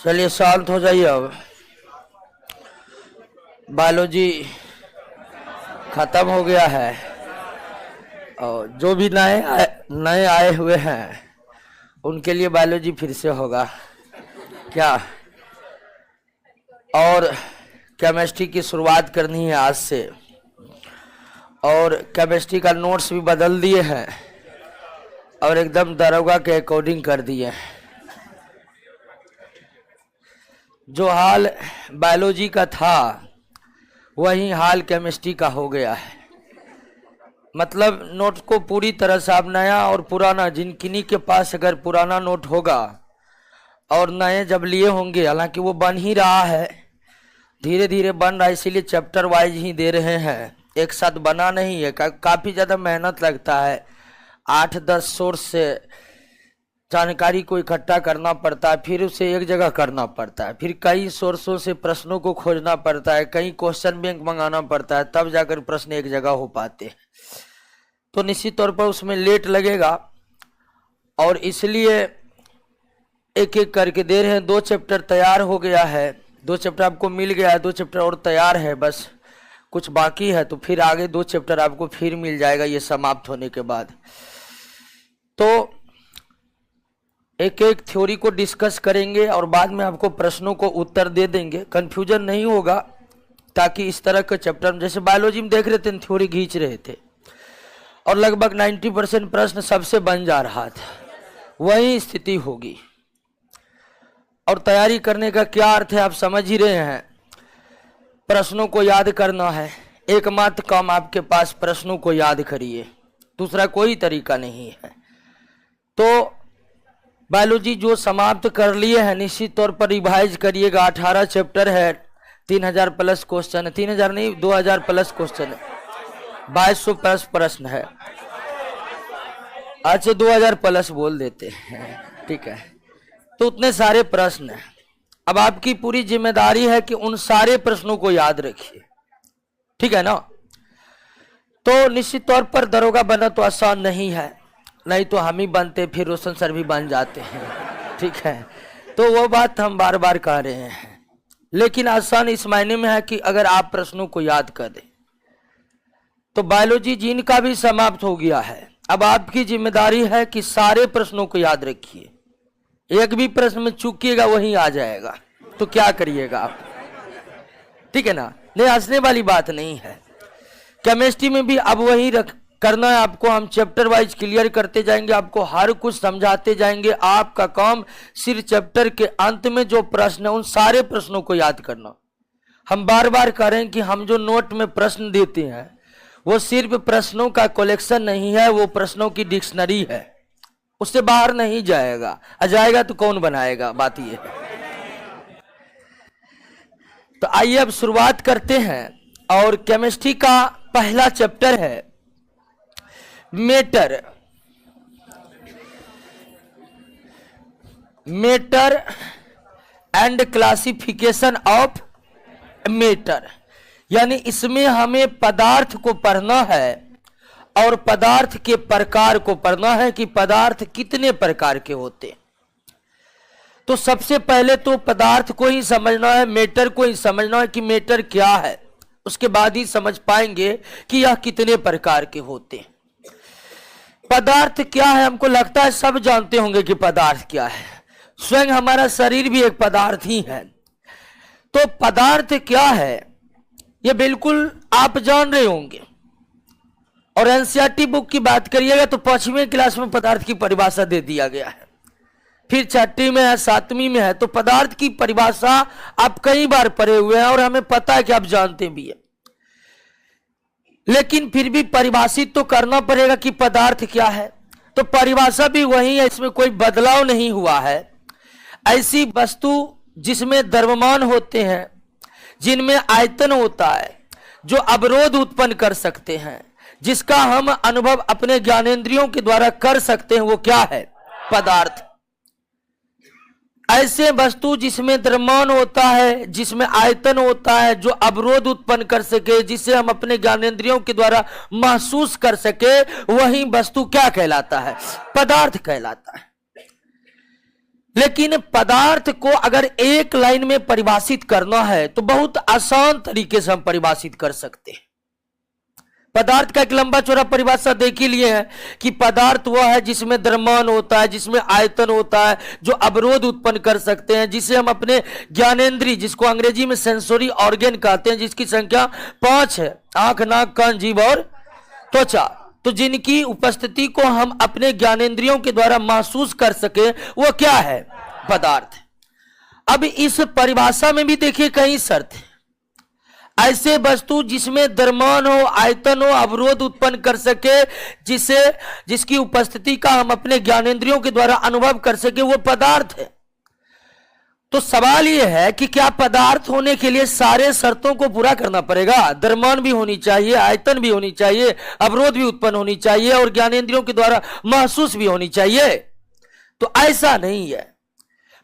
चलिए शांत हो जाइए। अब बायोलॉजी खत्म हो गया है और जो भी नए आए हुए हैं उनके लिए बायोलॉजी फिर से होगा क्या। और केमिस्ट्री की शुरुआत करनी है आज से, और केमिस्ट्री का नोट्स भी बदल दिए हैं और एकदम दरोगा के अकॉर्डिंग कर दिए हैं। जो हाल बायोलॉजी का था वही हाल केमिस्ट्री का हो गया है। मतलब नोट को पूरी तरह से आप नया और पुराना, किन्हीं के पास अगर पुराना नोट होगा और नए जब लिए होंगे, हालांकि वो बन ही रहा है, धीरे धीरे बन रहा है, इसीलिए चैप्टर वाइज ही दे रहे हैं, एक साथ बना नहीं है। काफ़ी ज़्यादा मेहनत लगता है, 8-10 सोर्स से जानकारी को इकट्ठा करना पड़ता है, फिर उसे एक जगह करना पड़ता है, फिर कई सोर्सों से प्रश्नों को खोजना पड़ता है, कई क्वेश्चन बैंक मंगाना पड़ता है, तब जाकर प्रश्न एक जगह हो पाते हैं। तो निश्चित तौर पर उसमें लेट लगेगा और इसलिए एक एक करके दे रहे हैं। 2 चैप्टर तैयार हो गया है, 2 चैप्टर आपको मिल गया है, 2 चैप्टर और तैयार है, बस कुछ बाकी है, तो फिर आगे 2 चैप्टर आपको फिर मिल जाएगा ये समाप्त होने के बाद। तो एक एक थ्योरी को डिस्कस करेंगे और बाद में आपको प्रश्नों को उत्तर दे देंगे, कंफ्यूजन नहीं होगा, ताकि इस तरह के चैप्टर जैसे बायोलॉजी में देख रहे थे थ्योरी खींच रहे थे और लगभग 90% प्रश्न सबसे बन जा रहा था, वही स्थिति होगी। और तैयारी करने का क्या अर्थ है आप समझ ही रहे हैं, प्रश्नों को याद करना है, एकमात्र काम आपके पास प्रश्नों को याद करिए, दूसरा कोई तरीका नहीं है। तो बायोलॉजी जो समाप्त कर लिए हैं निश्चित तौर पर रिवाइज करिएगा। 18 चैप्टर है, 3000 प्लस क्वेश्चन है, 3000 नहीं 2000 प्लस क्वेश्चन है, 2200 प्लस प्रश्न है। अच्छा 2000 प्लस बोल देते हैं, ठीक है। तो उतने सारे प्रश्न हैं, अब आपकी पूरी जिम्मेदारी है कि उन सारे प्रश्नों को याद रखिए, ठीक है ना। तो निश्चित तौर पर दरोगा बनना तो आसान नहीं है, नहीं तो हम ही बनते, फिर रोशन सर भी बन जाते हैं, ठीक है। तो वो बात हम बार बार कह रहे हैं, लेकिन आसान इस मायने में है कि अगर आप प्रश्नों को याद कर दें। तो बायोलॉजी जिनका भी समाप्त हो गया है, अब आपकी जिम्मेदारी है कि सारे प्रश्नों को याद रखिए, एक भी प्रश्न में चूकिएगा वही आ जाएगा, तो क्या करिएगा आप, ठीक है ना। नहीं, हंसने वाली बात नहीं है। केमिस्ट्री में भी अब वही करना है आपको, हम चैप्टर वाइज क्लियर करते जाएंगे, आपको हर कुछ समझाते जाएंगे। आपका काम सिर्फ चैप्टर के अंत में जो प्रश्न है उन सारे प्रश्नों को याद करना। हम बार बार कह रहे हैं कि हम जो नोट में प्रश्न देते हैं वो सिर्फ प्रश्नों का कलेक्शन नहीं है, वो प्रश्नों की डिक्शनरी है, उससे बाहर नहीं जाएगा, आ जाएगा तो कौन बनाएगा, बात ये है। तो आइए अब शुरुआत करते हैं, और केमिस्ट्री का पहला चैप्टर है matter and classification of matter, यानी इसमें हमें पदार्थ को पढ़ना है और पदार्थ के प्रकार को पढ़ना है कि पदार्थ कितने प्रकार के होते हैं। तो सबसे पहले तो पदार्थ को ही समझना है, मैटर को ही समझना है कि मैटर क्या है, उसके बाद ही समझ पाएंगे कि यह कितने प्रकार के होते हैं। पदार्थ क्या है, हमको लगता है सब जानते होंगे कि पदार्थ क्या है, स्वयं हमारा शरीर भी एक पदार्थ ही है। तो पदार्थ क्या है ये बिल्कुल आप जान रहे होंगे, और एनसीईआरटी बुक की बात करिएगा तो 5वीं क्लास में पदार्थ की परिभाषा दे दिया गया है, फिर 6वीं में है, 7वीं में है। तो पदार्थ की परिभाषा आप कई बार पढ़े हुए हैं और हमें पता है कि आप जानते भी है, लेकिन फिर भी परिभाषित तो करना पड़ेगा कि पदार्थ क्या है। तो परिभाषा भी वही है, इसमें कोई बदलाव नहीं हुआ है। ऐसी वस्तु जिसमें द्रव्यमान होते हैं, जिनमें आयतन होता है, जो अवरोध उत्पन्न कर सकते हैं, जिसका हम अनुभव अपने ज्ञानेंद्रियों के द्वारा कर सकते हैं, वो क्या है, पदार्थ। ऐसे वस्तु जिसमें द्रव्यमान होता है, जिसमें आयतन होता है, जो अवरोध उत्पन्न कर सके, जिसे हम अपने ज्ञानेंद्रियों के द्वारा महसूस कर सके, वही वस्तु क्या कहलाता है, पदार्थ कहलाता है। लेकिन पदार्थ को अगर एक लाइन में परिभाषित करना है तो बहुत आसान तरीके से हम परिभाषित कर सकते हैं। पदार्थ का एक लंबा चौड़ा परिभाषा देख ही लिए है कि पदार्थ वह है जिसमें द्रव्यमान होता है, जिसमें आयतन होता है, जो अवरोध उत्पन्न कर सकते हैं, जिसे हम अपने ज्ञानेंद्रिय, जिसको अंग्रेजी में सेंसरी ऑर्गन कहते हैं, जिसकी संख्या 5 है, आंख, नाक, कान, जीभ और त्वचा, तो जिनकी उपस्थिति को हम अपने ज्ञानेंद्रियों के द्वारा महसूस कर सके, वो क्या है? पदार्थ। अब इस परिभाषा में भी देखिए कई शर्त है। ऐसे वस्तु जिसमें द्रव्यमान हो, आयतन हो, अवरोध उत्पन्न कर सके, जिसकी उपस्थिति का हम अपने ज्ञानेंद्रियों के द्वारा अनुभव कर सके, वो पदार्थ है। तो सवाल यह है कि क्या पदार्थ होने के लिए सारे शर्तों को पूरा करना पड़ेगा? द्रव्यमान भी होनी चाहिए, आयतन भी होनी चाहिए, अवरोध भी उत्पन्न होनी चाहिए और ज्ञानेंद्रियों के द्वारा महसूस भी होनी चाहिए? तो ऐसा नहीं है।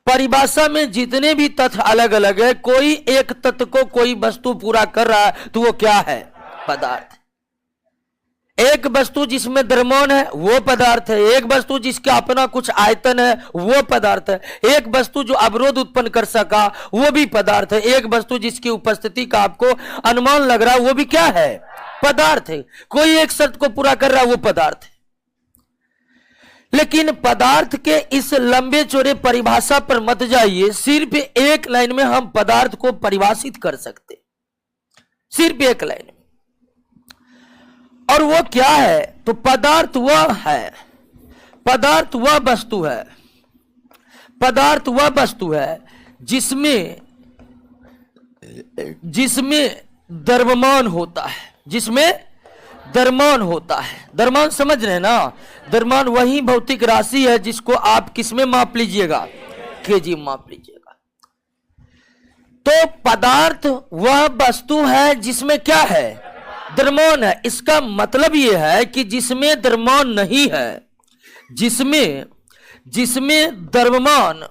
परिभाषा में जितने भी तथ्य अलग अलग है, कोई एक तत्व को कोई वस्तु पूरा कर रहा है तो वो क्या है? पदार्थ। एक वस्तु जिसमें द्रव्यमान है वो पदार्थ है, एक वस्तु जिसका अपना कुछ आयतन है वो पदार्थ है, एक वस्तु जो अवरोध उत्पन्न कर सका वो भी पदार्थ है, एक वस्तु जिसकी उपस्थिति का आपको अनुमान लग रहा है वो भी क्या है? पदार्थ है। कोई एक शर्त को पूरा कर रहा है वो पदार्थ है। लेकिन पदार्थ के इस लंबे चौड़े परिभाषा पर मत जाइए, सिर्फ एक लाइन में हम पदार्थ को परिभाषित कर सकते, सिर्फ एक लाइन में। और वो क्या है? तो पदार्थ वह है, पदार्थ वह वस्तु है, पदार्थ वह वस्तु है जिसमें द्रव्यमान होता है, जिसमें द्रव्यमान होता है। द्रव्यमान समझ रहे हैं ना? द्रव्यमान वही भौतिक राशि है जिसको आप किसमें माप लीजिएगा? केजी में माप लीजिएगा। तो पदार्थ वह वस्तु है जिसमें क्या है? द्रव्यमान है। इसका मतलब यह है कि जिसमें द्रव्यमान नहीं है, जिसमें द्रव्यमान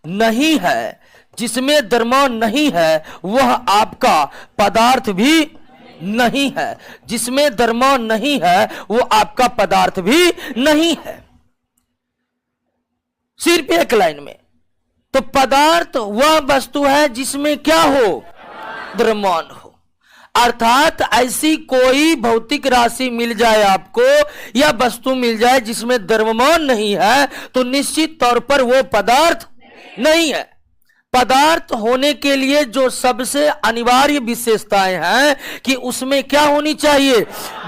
नहीं है, जिसमें द्रव्यमान नहीं है वह आपका पदार्थ भी नहीं है। जिसमें द्रव्यमान नहीं है वो आपका पदार्थ भी नहीं है। सिर्फ एक लाइन में। तो पदार्थ वह वस्तु है जिसमें क्या हो? द्रव्यमान हो। अर्थात ऐसी कोई भौतिक राशि मिल जाए आपको या वस्तु मिल जाए जिसमें द्रव्यमान नहीं है तो निश्चित तौर पर वो पदार्थ नहीं है। पदार्थ होने के लिए जो सबसे अनिवार्य विशेषताएं हैं कि उसमें क्या होनी चाहिए?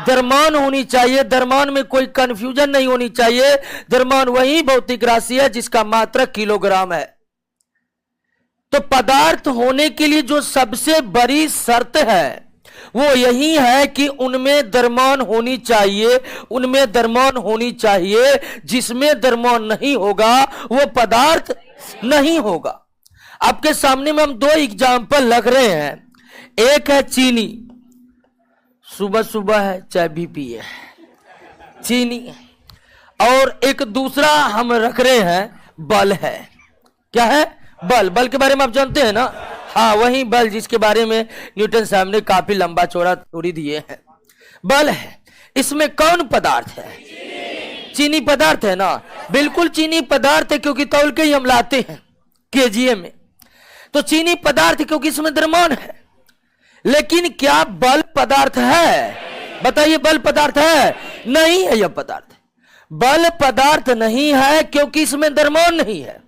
द्रव्यमान होनी चाहिए। द्रव्यमान में कोई कंफ्यूजन नहीं होनी चाहिए। द्रव्यमान वही भौतिक राशि है जिसका मात्रक किलोग्राम है। तो पदार्थ होने के लिए जो सबसे बड़ी शर्त है वो यही है कि उनमें द्रव्यमान होनी चाहिए, उनमें द्रव्यमान होनी चाहिए। जिसमें द्रव्यमान नहीं होगा वो पदार्थ नहीं होगा। आपके सामने में हम दो एग्जाम्पल रख रहे हैं। एक है चीनी, सुबह सुबह है चाय भी पिए चीनी, और एक दूसरा हम रख रहे हैं बल है। क्या है? बल। बल के बारे में आप जानते हैं ना? हाँ, वही बल जिसके बारे में न्यूटन साहब ने काफी लंबा चौड़ा थ्योरी दिए हैं। बल है। इसमें कौन पदार्थ है? चीनी पदार्थ है ना? बिल्कुल चीनी पदार्थ है, क्योंकि तौल के ही हम लाते हैं केजीए में। तो चीनी पदार्थ क्योंकि इसमें द्रव्यमान है। लेकिन क्या बल पदार्थ है? बताइए, बल पदार्थ है? नहीं है। यह पदार्थ बल पदार्थ नहीं है क्योंकि इसमें द्रव्यमान नहीं है।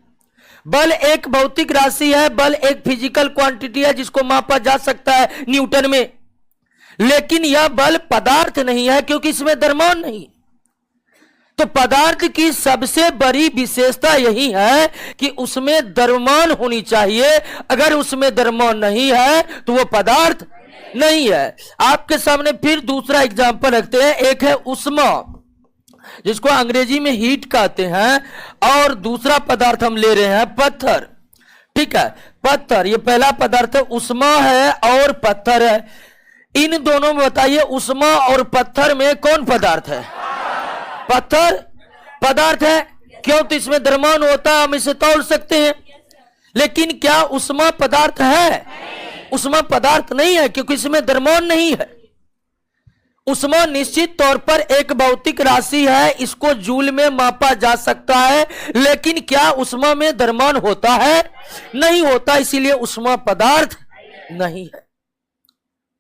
बल एक भौतिक राशि है, बल एक फिजिकल क्वांटिटी है जिसको मापा जा सकता है न्यूटन में। लेकिन यह बल पदार्थ नहीं है क्योंकि इसमें द्रव्यमान नहीं। तो पदार्थ की सबसे बड़ी विशेषता यही है कि उसमें द्रव्यमान होनी चाहिए। अगर उसमें द्रव्यमान नहीं है तो वो पदार्थ नहीं है। आपके सामने फिर दूसरा एग्जांपल रखते हैं। एक है उष्मा, जिसको अंग्रेजी में हीट कहते हैं, और दूसरा पदार्थ हम ले रहे हैं पत्थर। ठीक है, पत्थर ये पहला पदार्थ है, उष्मा है और पत्थर है। इन दोनों में बताइए, उष्मा और पत्थर में कौन पदार्थ है? पत्थर पदार्थ है। क्यों? तो इसमें द्रव्यमान होता है, हम इसे तौल सकते हैं। लेकिन क्या उष्मा पदार्थ है? उष्मा पदार्थ नहीं है क्योंकि इसमें द्रव्यमान नहीं है। उष्मा निश्चित तौर पर एक भौतिक राशि है, इसको जूल में मापा जा सकता है, लेकिन क्या उष्मा में द्रव्यमान होता है? नहीं होता, इसीलिए उष्मा पदार्थ नहीं है।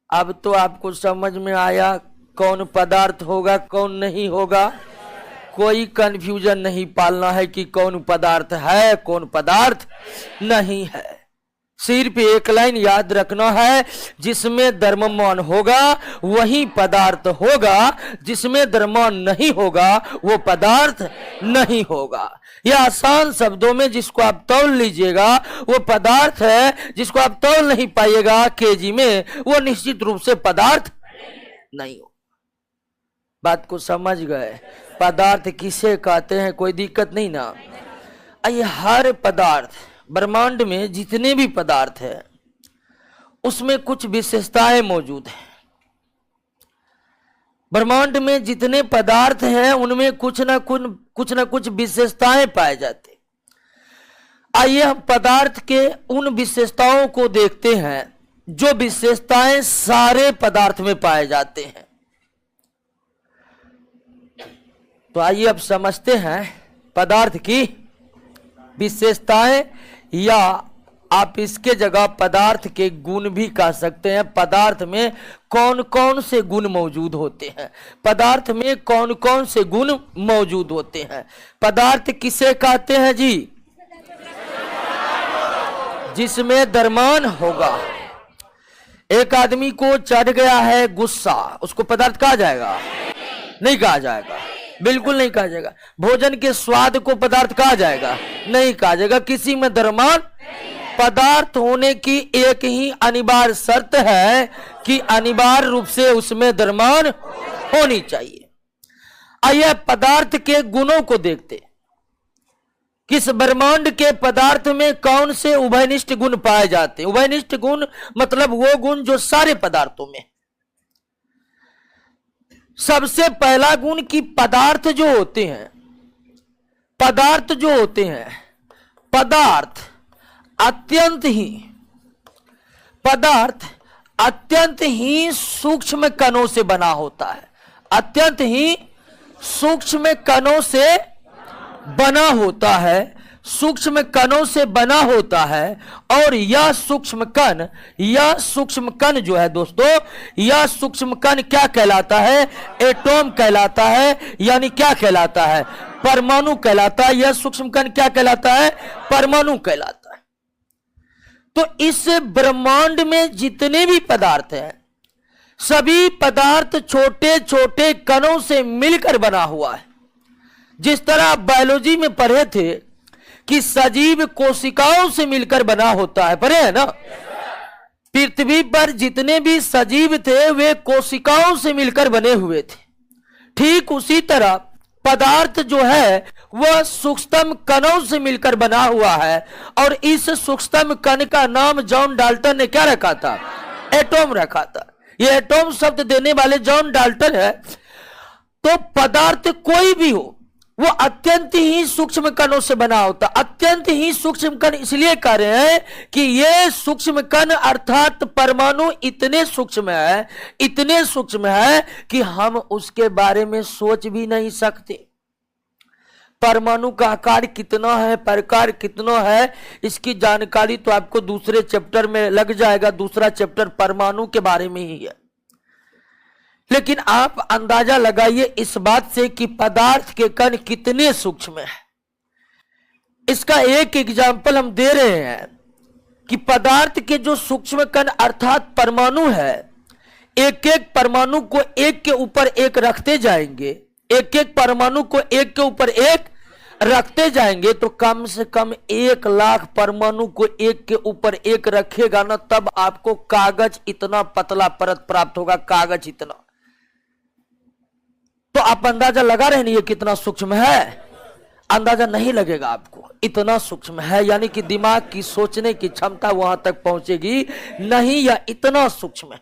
अब तो आपको समझ में आया कौन पदार्थ होगा कौन नहीं होगा। कोई कंफ्यूजन नहीं पालना है कि कौन पदार्थ है कौन पदार्थ नहीं है। सिर्फ एक लाइन याद रखना है, जिसमें द्रव्यमान होगा वही पदार्थ होगा, जिसमें द्रव्यमान नहीं होगा वो पदार्थ नहीं होगा। यह आसान शब्दों में जिसको आप तौल लीजिएगा वो पदार्थ है, जिसको आप तौल नहीं पाइएगा केजी में वो निश्चित रूप से पदार्थ नहीं हो। बात को समझ गए? पदार्थ किसे कहते हैं, कोई दिक्कत नहीं ना। ये हर पदार्थ, ब्रह्मांड में जितने भी पदार्थ है उसमें कुछ विशेषताएं मौजूद हैं। ब्रह्मांड में जितने पदार्थ हैं उनमें कुछ ना कुछ विशेषताएं पाए जाते। आइए हम पदार्थ के उन विशेषताओं को देखते हैं जो विशेषताएं सारे पदार्थ में पाए जाते हैं। तो आइए अब समझते हैं पदार्थ की विशेषताएं, या आप इसके जगह पदार्थ के गुण भी कह सकते हैं। पदार्थ में कौन कौन से गुण मौजूद होते हैं, पदार्थ में कौन कौन से गुण मौजूद होते हैं। पदार्थ किसे कहते हैं जी? जिसमें द्रव्यमान होगा। एक आदमी को चढ़ गया है गुस्सा, उसको पदार्थ कहा जाएगा? नहीं कहा जाएगा, बिल्कुल नहीं कहा जाएगा। भोजन के स्वाद को पदार्थ कहा जाएगा? नहीं कहा जाएगा। किसी में द्रव्यमान पदार्थ होने की एक ही अनिवार्य शर्त है कि अनिवार्य रूप से उसमें द्रव्यमान होनी चाहिए। आइए पदार्थ के गुणों को देखते। किस ब्रह्मांड के पदार्थ में कौन से उभयनिष्ठ गुण पाए जाते हैं? उभयनिष्ठ गुण मतलब वो गुण जो सारे पदार्थों में। सबसे पहला गुण कि पदार्थ जो होते हैं, पदार्थ अत्यंत ही सूक्ष्म कणों से बना होता है। अत्यंत ही सूक्ष्म कणों से बना होता है, सूक्ष्म कणों से बना होता है। और यह सूक्ष्म कण जो है दोस्तों, यह सूक्ष्म कण क्या कहलाता है? एटॉम कहलाता है। यानी क्या कहलाता है? परमाणु कहलाता है। यह सूक्ष्म कण क्या कहलाता है? परमाणु कहलाता है। तो इस ब्रह्मांड में जितने भी पदार्थ हैं, सभी पदार्थ छोटे छोटे कणों से मिलकर बना हुआ है। जिस तरह आप बायोलॉजी में पढ़े थे कि सजीव कोशिकाओं से मिलकर बना होता है, पढ़े है ना? पृथ्वी पर जितने भी सजीव थे वे कोशिकाओं से मिलकर बने हुए थे। ठीक उसी तरह पदार्थ जो है वह सूक्ष्म कणों से मिलकर बना हुआ है। और इस सूक्ष्म कण का नाम जॉन डाल्टन ने क्या रखा था? एटॉम रखा था। यह एटॉम शब्द देने वाले जॉन डाल्टन है। तो पदार्थ कोई भी हो वो अत्यंत ही सूक्ष्म कणों से बना होता। अत्यंत ही सूक्ष्म कण इसलिए कह रहे हैं कि ये सूक्ष्म कण अर्थात परमाणु इतने सूक्ष्म है कि हम उसके बारे में सोच भी नहीं सकते। परमाणु का आकार कितना है, प्रकार कितना है, इसकी जानकारी तो आपको दूसरे चैप्टर में लग जाएगा। दूसरा चैप्टर परमाणु के बारे में ही है। लेकिन आप अंदाजा लगाइए इस बात से कि पदार्थ के कण कितने सूक्ष्म है। इसका एक एग्जाम्पल हम दे रहे हैं कि पदार्थ के जो सूक्ष्म कण अर्थात परमाणु है, एक एक परमाणु को एक के ऊपर एक रखते जाएंगे, एक एक परमाणु को एक के ऊपर एक रखते जाएंगे तो कम से कम 1 लाख परमाणु को एक के ऊपर एक रखेगा ना, तब आपको कागज इतना पतला परत प्राप्त होगा, कागज इतना। तो आप अंदाजा लगा रहे हैं ये कितना सूक्ष्म है? अंदाजा नहीं लगेगा आपको, इतना सूक्ष्म है। यानी कि दिमाग की सोचने की क्षमता वहां तक पहुंचेगी नहीं, या इतना सूक्ष्म है।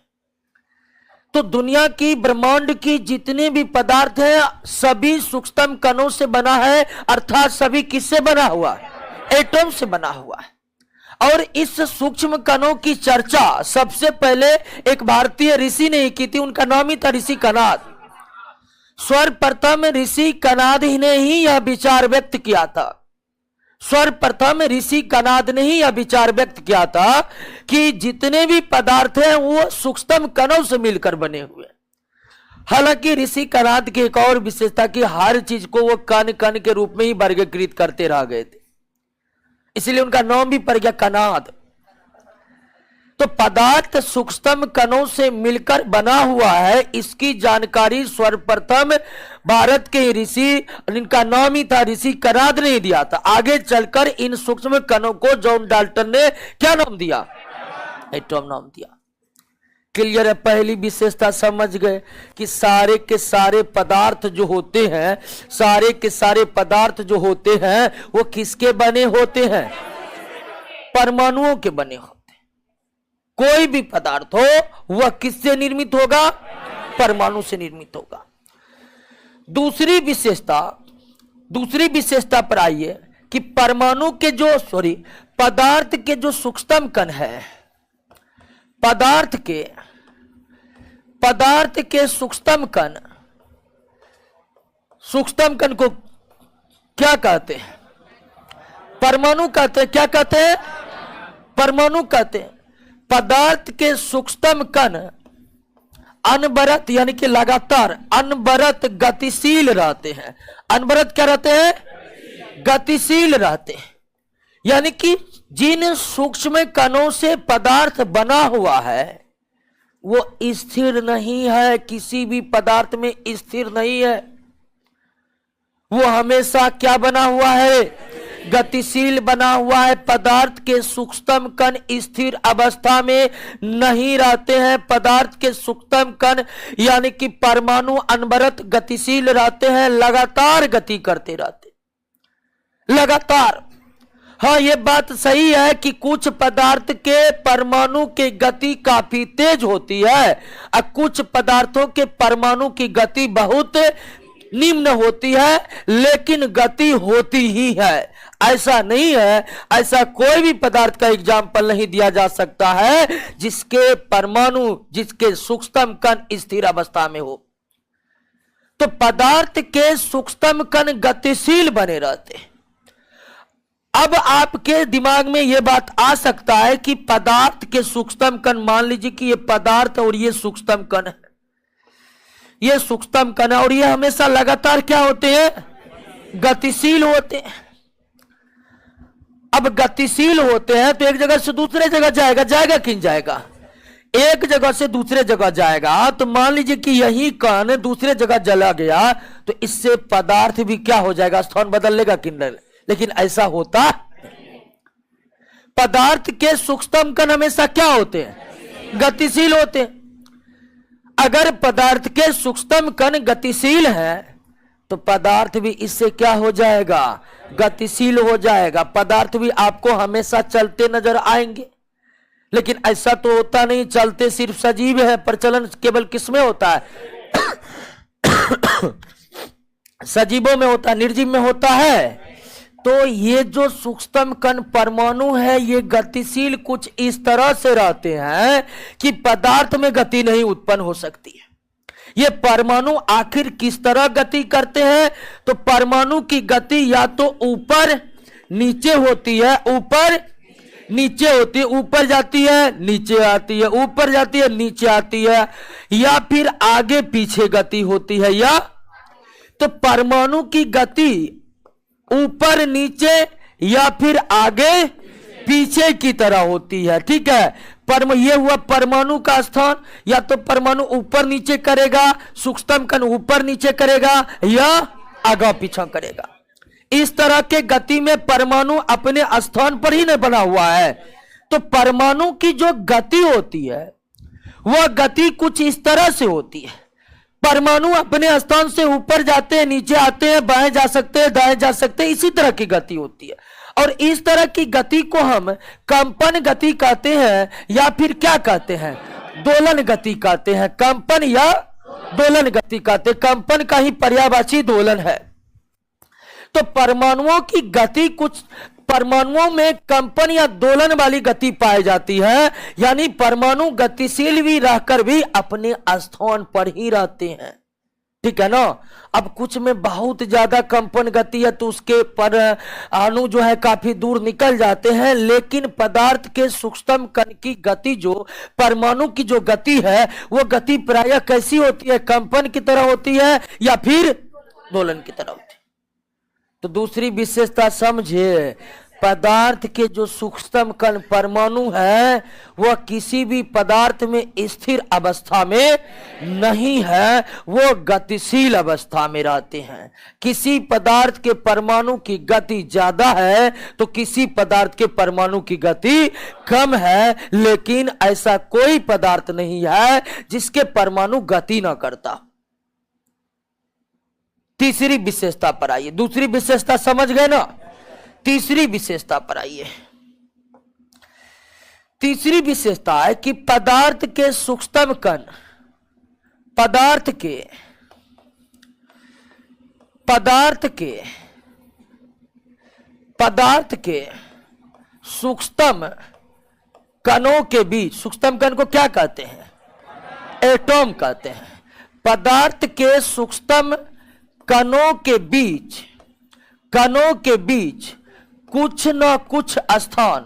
तो दुनिया की ब्रह्मांड की जितने भी पदार्थ हैं सभी सूक्ष्म कणों से बना है, अर्थात सभी किससे बना हुआ है? एटॉम से बना हुआ है। और इस सूक्ष्म कणों की चर्चा सबसे पहले एक भारतीय ऋषि ने की थी, उनका नाम ही था ऋषि कणाद। सर्वप्रथम ऋषि कणाद ने ही यह विचार व्यक्त किया था। सर्वप्रथम ऋषि कणाद ने ही यह विचार व्यक्त किया था कि जितने भी पदार्थ हैं वो सूक्ष्म कणों से मिलकर बने हुए। हालांकि ऋषि कणाद की एक और विशेषता कि हर चीज को वो कण कण के रूप में ही वर्गीकृत करते रह गए थे, इसलिए उनका नाम भी पड़ गया कणाद। तो पदार्थ सूक्ष्म कणों से मिलकर बना हुआ है, इसकी जानकारी सर्वप्रथम भारत के ऋषि, इनका नाम ही था ऋषि कणाद ने दिया था। आगे चलकर इन सूक्ष्म कणों को जॉन डाल्टन ने क्या नाम दिया? एटम नाम दिया। क्लियर है? पहली विशेषता समझ गए कि सारे के सारे पदार्थ जो होते हैं, सारे के सारे पदार्थ जो होते हैं वो किसके बने होते हैं? परमाणुओं के बने होते हैं। कोई भी पदार्थ हो वह किससे निर्मित होगा? परमाणु से निर्मित होगा। दूसरी विशेषता पर आइए कि परमाणु के जो पदार्थ के जो सूक्ष्म कण है, पदार्थ के सूक्ष्म कण को क्या कहते हैं? परमाणु कहते हैं। क्या कहते हैं? परमाणु कहते हैं। पदार्थ के सूक्ष्म कण अनवरत यानी कि लगातार अनवरत गतिशील रहते हैं। अनवरत क्या रहते हैं? गतिशील रहते हैं। यानी कि जिन सूक्ष्म कणों से पदार्थ बना हुआ है वो स्थिर नहीं है, किसी भी पदार्थ में स्थिर नहीं है। वो हमेशा क्या बना हुआ है? गतिशील बना हुआ है। पदार्थ के सूक्ष्म कण स्थिर अवस्था में नहीं रहते हैं। पदार्थ के सूक्ष्म कण यानी कि परमाणु अनवरत गतिशील रहते हैं, लगातार गति करते रहते, लगातार। हाँ, ये बात सही है कि कुछ पदार्थ के परमाणु की गति काफी तेज होती है और कुछ पदार्थों के परमाणु की गति बहुत निम्न होती है, लेकिन गति होती ही है। ऐसा नहीं है, ऐसा कोई भी पदार्थ का एग्जाम्पल नहीं दिया जा सकता है जिसके परमाणु, जिसके सूक्ष्म कण स्थिर अवस्था में हो। तो पदार्थ के सूक्ष्म कण गतिशील बने रहते हैं। अब आपके दिमाग में यह बात आ सकता है कि पदार्थ के सूक्ष्म कण, मान लीजिए कि ये पदार्थ और ये सूक्ष्म कण है, ये सूक्ष्म कण और ये हमेशा लगातार क्या होते हैं? गतिशील होते हैं। अब गतिशील होते हैं तो एक जगह से दूसरे जगह जाएगा कि नहीं जाएगा? एक जगह से दूसरे जगह जाएगा। तो मान लीजिए कि यही कण दूसरे जगह चला गया तो इससे पदार्थ भी क्या हो जाएगा? स्थान बदल लेगा कि नहीं? लेकिन ऐसा होता, पदार्थ के सूक्ष्म कण हमेशा क्या होते हैं? गतिशील होते हैं। अगर पदार्थ के सूक्ष्म कण गतिशील है तो पदार्थ भी इससे क्या हो जाएगा? गतिशील हो जाएगा। पदार्थ भी आपको हमेशा चलते नजर आएंगे, लेकिन ऐसा तो होता नहीं। चलते सिर्फ सजीव है, प्रचलन केवल किसमें होता है? सजीवों में होता है, निर्जीव में होता है। तो ये जो सूक्ष्म कण परमाणु है ये गतिशील कुछ इस तरह से रहते हैं कि पदार्थ में गति नहीं उत्पन्न हो सकती है। ये परमाणु आखिर किस तरह गति करते हैं? तो परमाणु की गति या तो ऊपर नीचे होती है, ऊपर नीचे होती है, ऊपर जाती है नीचे आती है, ऊपर जाती है नीचे आती है, या फिर आगे पीछे गति होती है। या तो परमाणु की गति ऊपर नीचे या फिर आगे पीछे की तरह होती है। ठीक है, ये हुआ परमाणु का स्थान। या तो परमाणु ऊपर नीचे करेगा, सूक्ष्म कण ऊपर नीचे करेगा, या आगे पीछे करेगा। इस तरह के गति में परमाणु अपने स्थान पर ही नहीं बना हुआ है। तो परमाणु की जो गति होती है वह गति कुछ इस तरह से होती है। परमाणु अपने स्थान से ऊपर जाते हैं, नीचे आते हैं, बाएं जा सकते हैं, दाएं जा सकते हैं, इसी तरह की गति होती है। और इस तरह की गति को हम कंपन गति कहते हैं या फिर क्या कहते हैं? दोलन गति कहते हैं। कंपन या दोलन गति कहते हैं। कंपन का ही पर्यायवाची दोलन है। तो परमाणुओं की गति कुछ परमाणुओं में कंपन या दोलन वाली गति पाई जाती है, यानी परमाणु गतिशील भी रहकर भी अपने स्थान पर ही रहते हैं। ठीक है ना। अब कुछ में बहुत ज्यादा कंपन गति है तो उसके पर अणु जो है काफी दूर निकल जाते हैं, लेकिन पदार्थ के सूक्ष्म कण की गति जो परमाणु की जो गति है वो गति प्रायः कैसी होती है, कंपन की तरह होती है या फिर दोलन की तरह होती है। तो दूसरी विशेषता समझिए, पदार्थ के जो सूक्ष्म कण परमाणु है वह किसी भी पदार्थ में स्थिर अवस्था में नहीं है, वो गतिशील अवस्था में रहते हैं। किसी पदार्थ के परमाणु की गति ज्यादा है तो किसी पदार्थ के परमाणु की गति कम है, लेकिन ऐसा कोई पदार्थ नहीं है जिसके परमाणु गति ना करता। तीसरी विशेषता पर आइए। दूसरी विशेषता समझ गए ना, तीसरी विशेषता पर आइए। तीसरी विशेषता है कि पदार्थ के सूक्ष्म कण पदार्थ के सूक्ष्म कणों के बीच, सूक्ष्म कण को क्या कहते हैं, एटॉम कहते हैं। पदार्थ के सूक्ष्म कणों के बीच कुछ न कुछ स्थान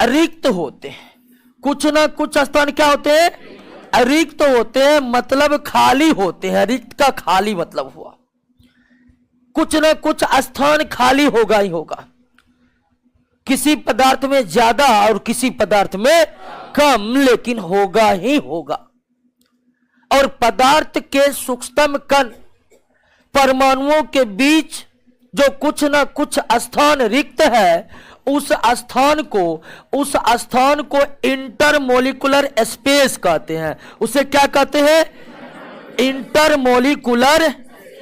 रिक्त होते हैं। कुछ न कुछ स्थान क्या होते हैं, रिक्त होते हैं, मतलब खाली होते हैं। रिक्त का खाली मतलब हुआ कुछ न कुछ स्थान खाली होगा ही होगा। किसी पदार्थ में ज्यादा और किसी पदार्थ में कम, लेकिन होगा ही होगा। और पदार्थ के सूक्ष्म कण परमाणुओं के बीच जो कुछ न कुछ स्थान रिक्त है, उस स्थान को इंटरमोलिकुलर स्पेस कहते हैं। उसे क्या कहते हैं, इंटरमोलिकुलर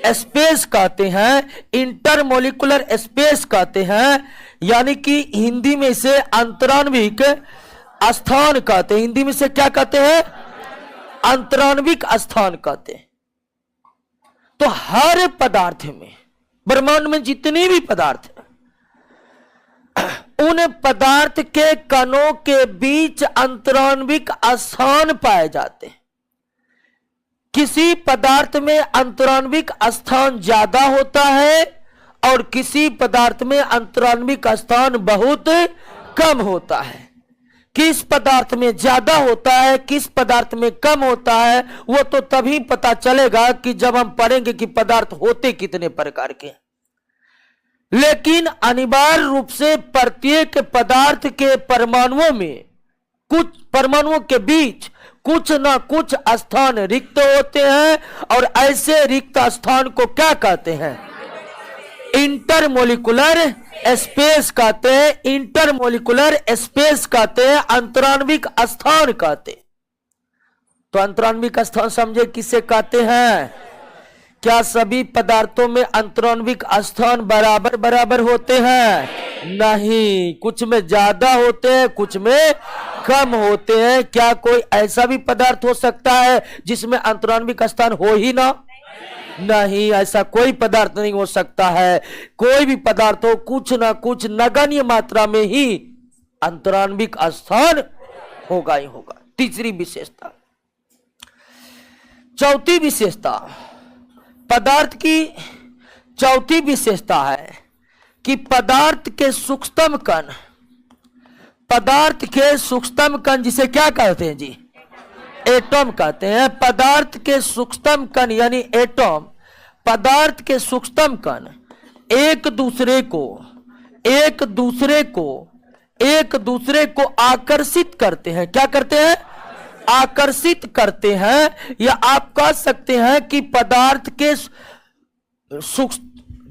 स्पेस कहते हैं। इंटरमोलिकुलर स्पेस कहते हैं, यानी कि हिंदी में इसे अंतराण्विक स्थान कहते हैं। हिंदी में से क्या कहते हैं, अंतराण्विक स्थान कहते हैं। तो हर पदार्थ में, ब्रह्मांड में जितने भी पदार्थ हैं, उन पदार्थ के कणों के बीच अंतराण्विक स्थान पाए जाते हैं। किसी पदार्थ में अंतराण्विक स्थान ज्यादा होता है और किसी पदार्थ में अंतराण्विक स्थान बहुत कम होता है। किस पदार्थ में ज्यादा होता है, किस पदार्थ में कम होता है, वो तो तभी पता चलेगा कि जब हम पढ़ेंगे कि पदार्थ होते कितने प्रकार के। लेकिन अनिवार्य रूप से प्रत्येक पदार्थ के परमाणुओं के बीच कुछ ना कुछ स्थान रिक्त होते हैं, और ऐसे रिक्त स्थान को क्या कहते हैं, इंटरमोलिकुलर स्पेस कहते हैं। इंटरमोलिकुलर स्पेस कहते हैं, अंतराण्विक स्थान कहते। तो अंतराण्विक स्थान समझे किसे कहते हैं। क्या सभी पदार्थों में अंतराण्विक स्थान बराबर बराबर होते हैं, नहीं, कुछ में ज्यादा होते हैं, कुछ में कम होते हैं। क्या कोई ऐसा भी पदार्थ हो सकता है जिसमें अंतराण्विक स्थान हो ही ना, नहीं, ऐसा कोई पदार्थ नहीं हो सकता है। कोई भी पदार्थ हो, कुछ ना कुछ नगण्य मात्रा में ही अंतराण्विक स्थान होगा ही होगा। तीसरी विशेषता। चौथी विशेषता, पदार्थ की चौथी विशेषता है कि पदार्थ के सूक्ष्म कण जिसे क्या कहते हैं जी, एटॉम कहते हैं। पदार्थ के सूक्ष्म कण यानी एटॉम, पदार्थ के सूक्ष्म कण एक दूसरे को आकर्षित करते हैं। क्या करते हैं, आकर्षित करते हैं। या आप कह सकते हैं कि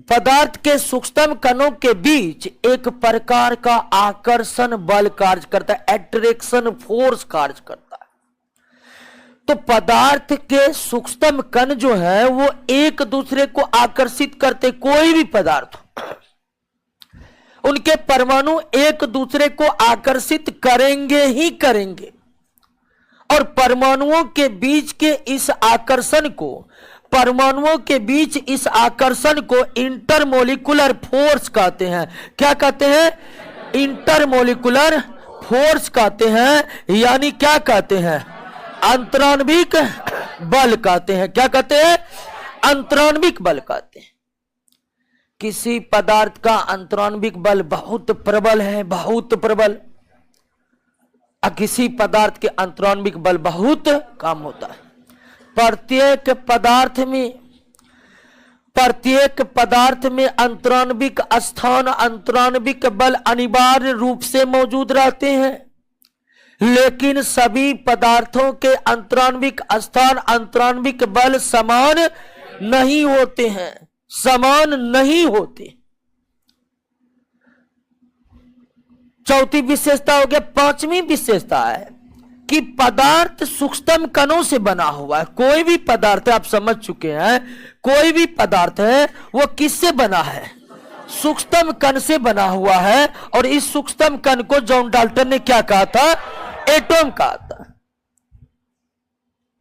पदार्थ के सूक्ष्म कणों के बीच एक प्रकार का आकर्षण बल कार्य करता है, एट्रैक्शन फोर्स कार्य करता है। तो पदार्थ के सूक्ष्म कण जो है वो एक दूसरे को आकर्षित करते, कोई भी पदार्थ उनके परमाणु एक दूसरे को आकर्षित करेंगे ही करेंगे। और परमाणुओं के बीच के इस आकर्षण को परमाणुओं के बीच इस आकर्षण को इंटरमोलिकुलर फोर्स कहते हैं। क्या कहते हैं? इंटरमोलिकुलर फोर्स कहते हैं, यानी क्या कहते हैं? अंतराण्विक बल कहते हैं। क्या कहते हैं? अंतराण्विक बल कहते हैं। किसी पदार्थ का अंतराण्विक बल बहुत प्रबल है, बहुत प्रबल, और किसी पदार्थ के अंतराण्विक बल बहुत कम होता है। प्रत्येक पदार्थ में अंतराण्विक स्थान, अंतराण्विक बल अनिवार्य रूप से मौजूद रहते हैं, लेकिन सभी पदार्थों के अंतराण्विक स्थान, अंतराण्विक बल समान नहीं होते हैं, समान नहीं होते। चौथी विशेषता हो गया। पांचवी विशेषता है कि पदार्थ सूक्ष्म कणों से बना हुआ है। कोई भी पदार्थ, आप समझ चुके हैं, कोई भी पदार्थ है वो किससे बना है? सूक्ष्म कण से बना हुआ है। और इस सूक्ष्म कण को जॉन डाल्टन ने क्या कहा था? एटॉम कहा था।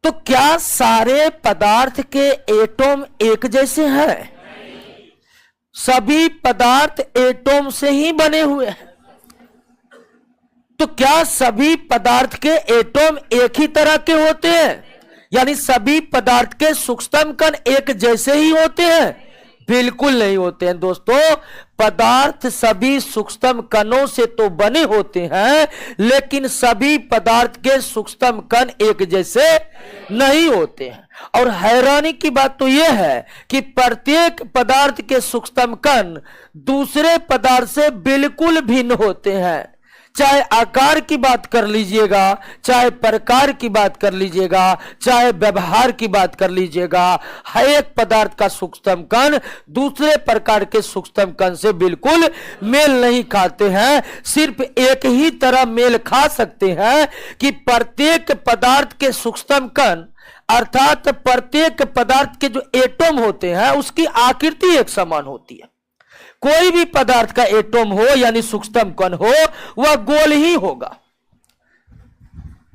तो क्या सारे पदार्थ के एटॉम एक जैसे हैं? सभी पदार्थ एटॉम से ही बने हुए हैं। तो क्या सभी पदार्थ के एटॉम एक ही तरह के होते हैं? यानी सभी पदार्थ के सूक्ष्म कण एक जैसे ही होते हैं? बिल्कुल नहीं होते हैं दोस्तों। पदार्थ सभी सूक्ष्म कणों से तो बने होते हैं, लेकिन सभी पदार्थ के सूक्ष्म कण एक जैसे नहीं होते हैं। और हैरानी की बात तो यह है कि प्रत्येक पदार्थ के सूक्ष्म कण दूसरे पदार्थ से बिल्कुल भिन्न होते हैं। चाहे आकार की बात कर लीजिएगा, चाहे प्रकार की बात कर लीजिएगा, चाहे व्यवहार की बात कर लीजिएगा, हर एक पदार्थ का सूक्ष्म कण दूसरे प्रकार के सूक्ष्म कण से बिल्कुल मेल नहीं खाते हैं। सिर्फ एक ही तरह मेल खा सकते हैं कि प्रत्येक पदार्थ के सूक्ष्म कण, अर्थात प्रत्येक पदार्थ के जो एटॉम होते हैं उसकी आकृति एक समान होती है। कोई भी पदार्थ का एटॉम हो यानी सूक्ष्म कण हो, वह गोल ही होगा।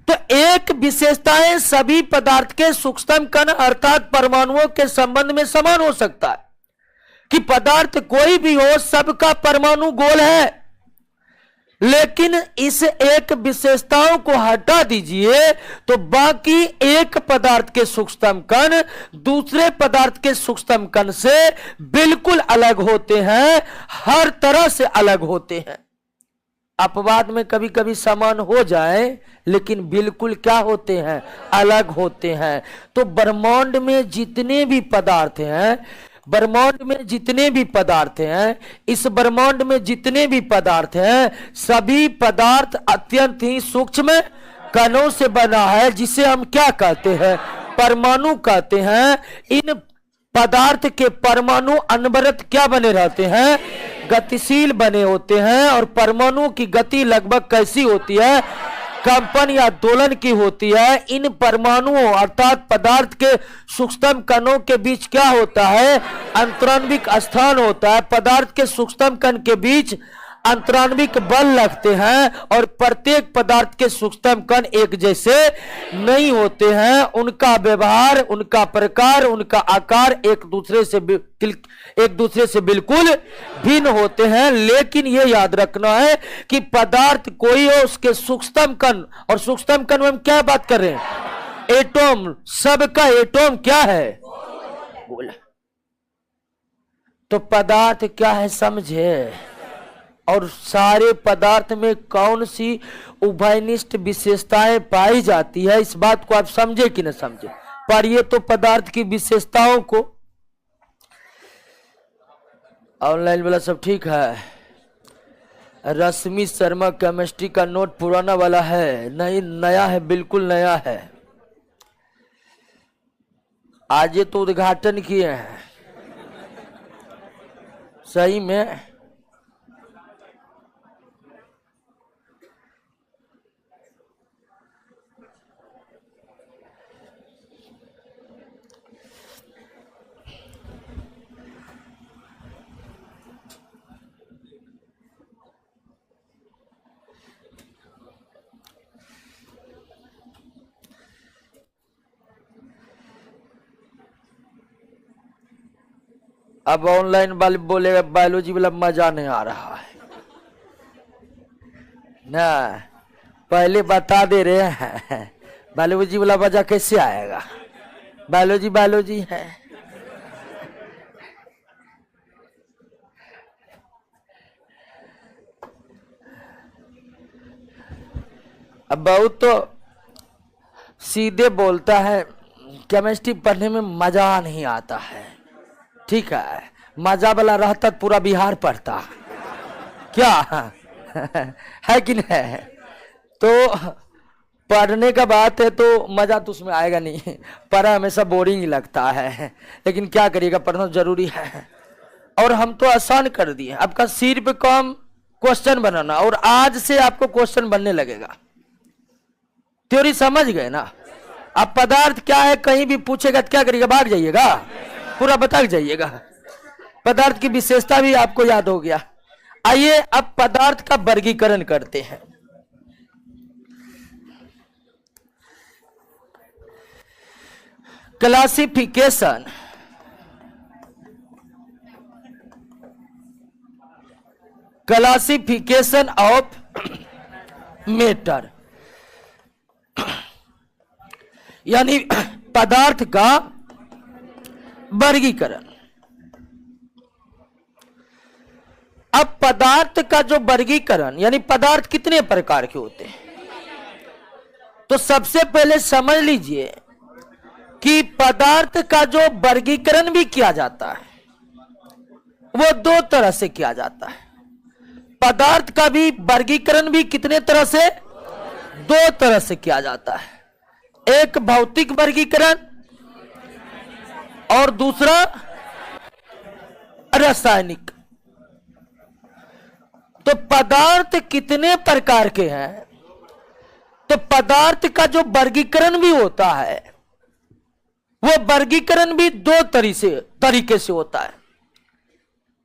तो एक विशेषताएं सभी पदार्थ के सूक्ष्म कण अर्थात परमाणुओं के संबंध में समान हो सकता है कि पदार्थ कोई भी हो, सबका परमाणु गोल है। लेकिन इस एक विशेषताओं को हटा दीजिए तो बाकी एक पदार्थ के सूक्ष्म कण दूसरे पदार्थ के सूक्ष्म कण से बिल्कुल अलग होते हैं, हर तरह से अलग होते हैं। अपवाद में कभी कभी समान हो जाए, लेकिन बिल्कुल क्या होते हैं? अलग होते हैं। तो ब्रह्मांड में जितने भी पदार्थ हैं, ब्रह्मांड में जितने भी पदार्थ हैं, इस ब्रह्मांड में जितने भी पदार्थ हैं, सभी पदार्थ अत्यंत ही सूक्ष्म कणों से बना है, जिसे हम क्या कहते हैं? परमाणु कहते हैं। इन पदार्थ के परमाणु अनवरत क्या बने रहते हैं? गतिशील बने होते हैं। और परमाणु की गति लगभग कैसी होती है? कंपन या दोलन की होती है। इन परमाणुओं अर्थात पदार्थ के सूक्ष्म कणों के बीच क्या होता है? अंतराण्विक स्थान होता है। पदार्थ के सूक्ष्म कण के बीच अंतराण्विक बल लगते हैं और प्रत्येक पदार्थ के सूक्ष्म कण एक जैसे नहीं होते हैं। उनका व्यवहार, उनका प्रकार, उनका आकार एक दूसरे से बिल्कुल भिन्न होते हैं। लेकिन यह याद रखना है कि पदार्थ कोई हो, उसके सूक्ष्म कण, और सूक्ष्म कण में हम क्या बात कर रहे हैं? एटॉम। सबका एटॉम क्या है? गोल। तो पदार्थ क्या है समझे। और सारे पदार्थ में कौन सी उभयनिष्ठ विशेषताएं पाई जाती है, इस बात को आप समझे कि न समझे। पर ये तो पदार्थ की विशेषताओं को, ऑनलाइन वाला सब ठीक है? रश्मि शर्मा केमिस्ट्री का नोट पुराना वाला है, नहीं नया है, बिल्कुल नया है। आज ये तो उद्घाटन किए हैं सही में। अब ऑनलाइन वाले बोलेगा बायोलॉजी वाला मजा नहीं आ रहा है ना, पहले बता दे रहे हैं बायोलॉजी वाला मजा कैसे आएगा, बायोलॉजी बायोलॉजी है। अब बहुत तो सीधे बोलता है केमिस्ट्री पढ़ने में मजा नहीं आता है, ठीक है, मजा वाला रहता पूरा बिहार पढ़ता क्या है कि नहीं। तो पढ़ने का बात है तो मजा तो उसमें आएगा नहीं, पढ़ा हमेशा बोरिंग ही लगता है, लेकिन क्या करिएगा, पढ़ना जरूरी है। और हम तो आसान कर दिए, आपका सिर्फ कम क्वेश्चन बनाना, और आज से आपको क्वेश्चन बनने लगेगा। थ्योरी समझ गए ना। अब पदार्थ क्या है कहीं भी पूछेगा तो क्या करिएगा, भाग जाइएगा, पूरा बता जाइएगा। पदार्थ की विशेषता भी आपको याद हो गया। आइए अब पदार्थ का वर्गीकरण करते हैं। क्लासिफिकेशन, क्लासिफिकेशन ऑफ मैटर, यानी पदार्थ का वर्गीकरण। अब पदार्थ का जो वर्गीकरण, यानी पदार्थ कितने प्रकार के होते हैं, तो सबसे पहले समझ लीजिए कि पदार्थ का जो वर्गीकरण भी किया जाता है वो दो तरह से किया जाता है। पदार्थ का भी वर्गीकरण भी कितने तरह से, दो तरह से किया जाता है। एक भौतिक वर्गीकरण और दूसरा रासायनिक। तो पदार्थ कितने प्रकार के हैं, तो पदार्थ का जो वर्गीकरण भी होता है वो वर्गीकरण भी दो तरीके से होता है।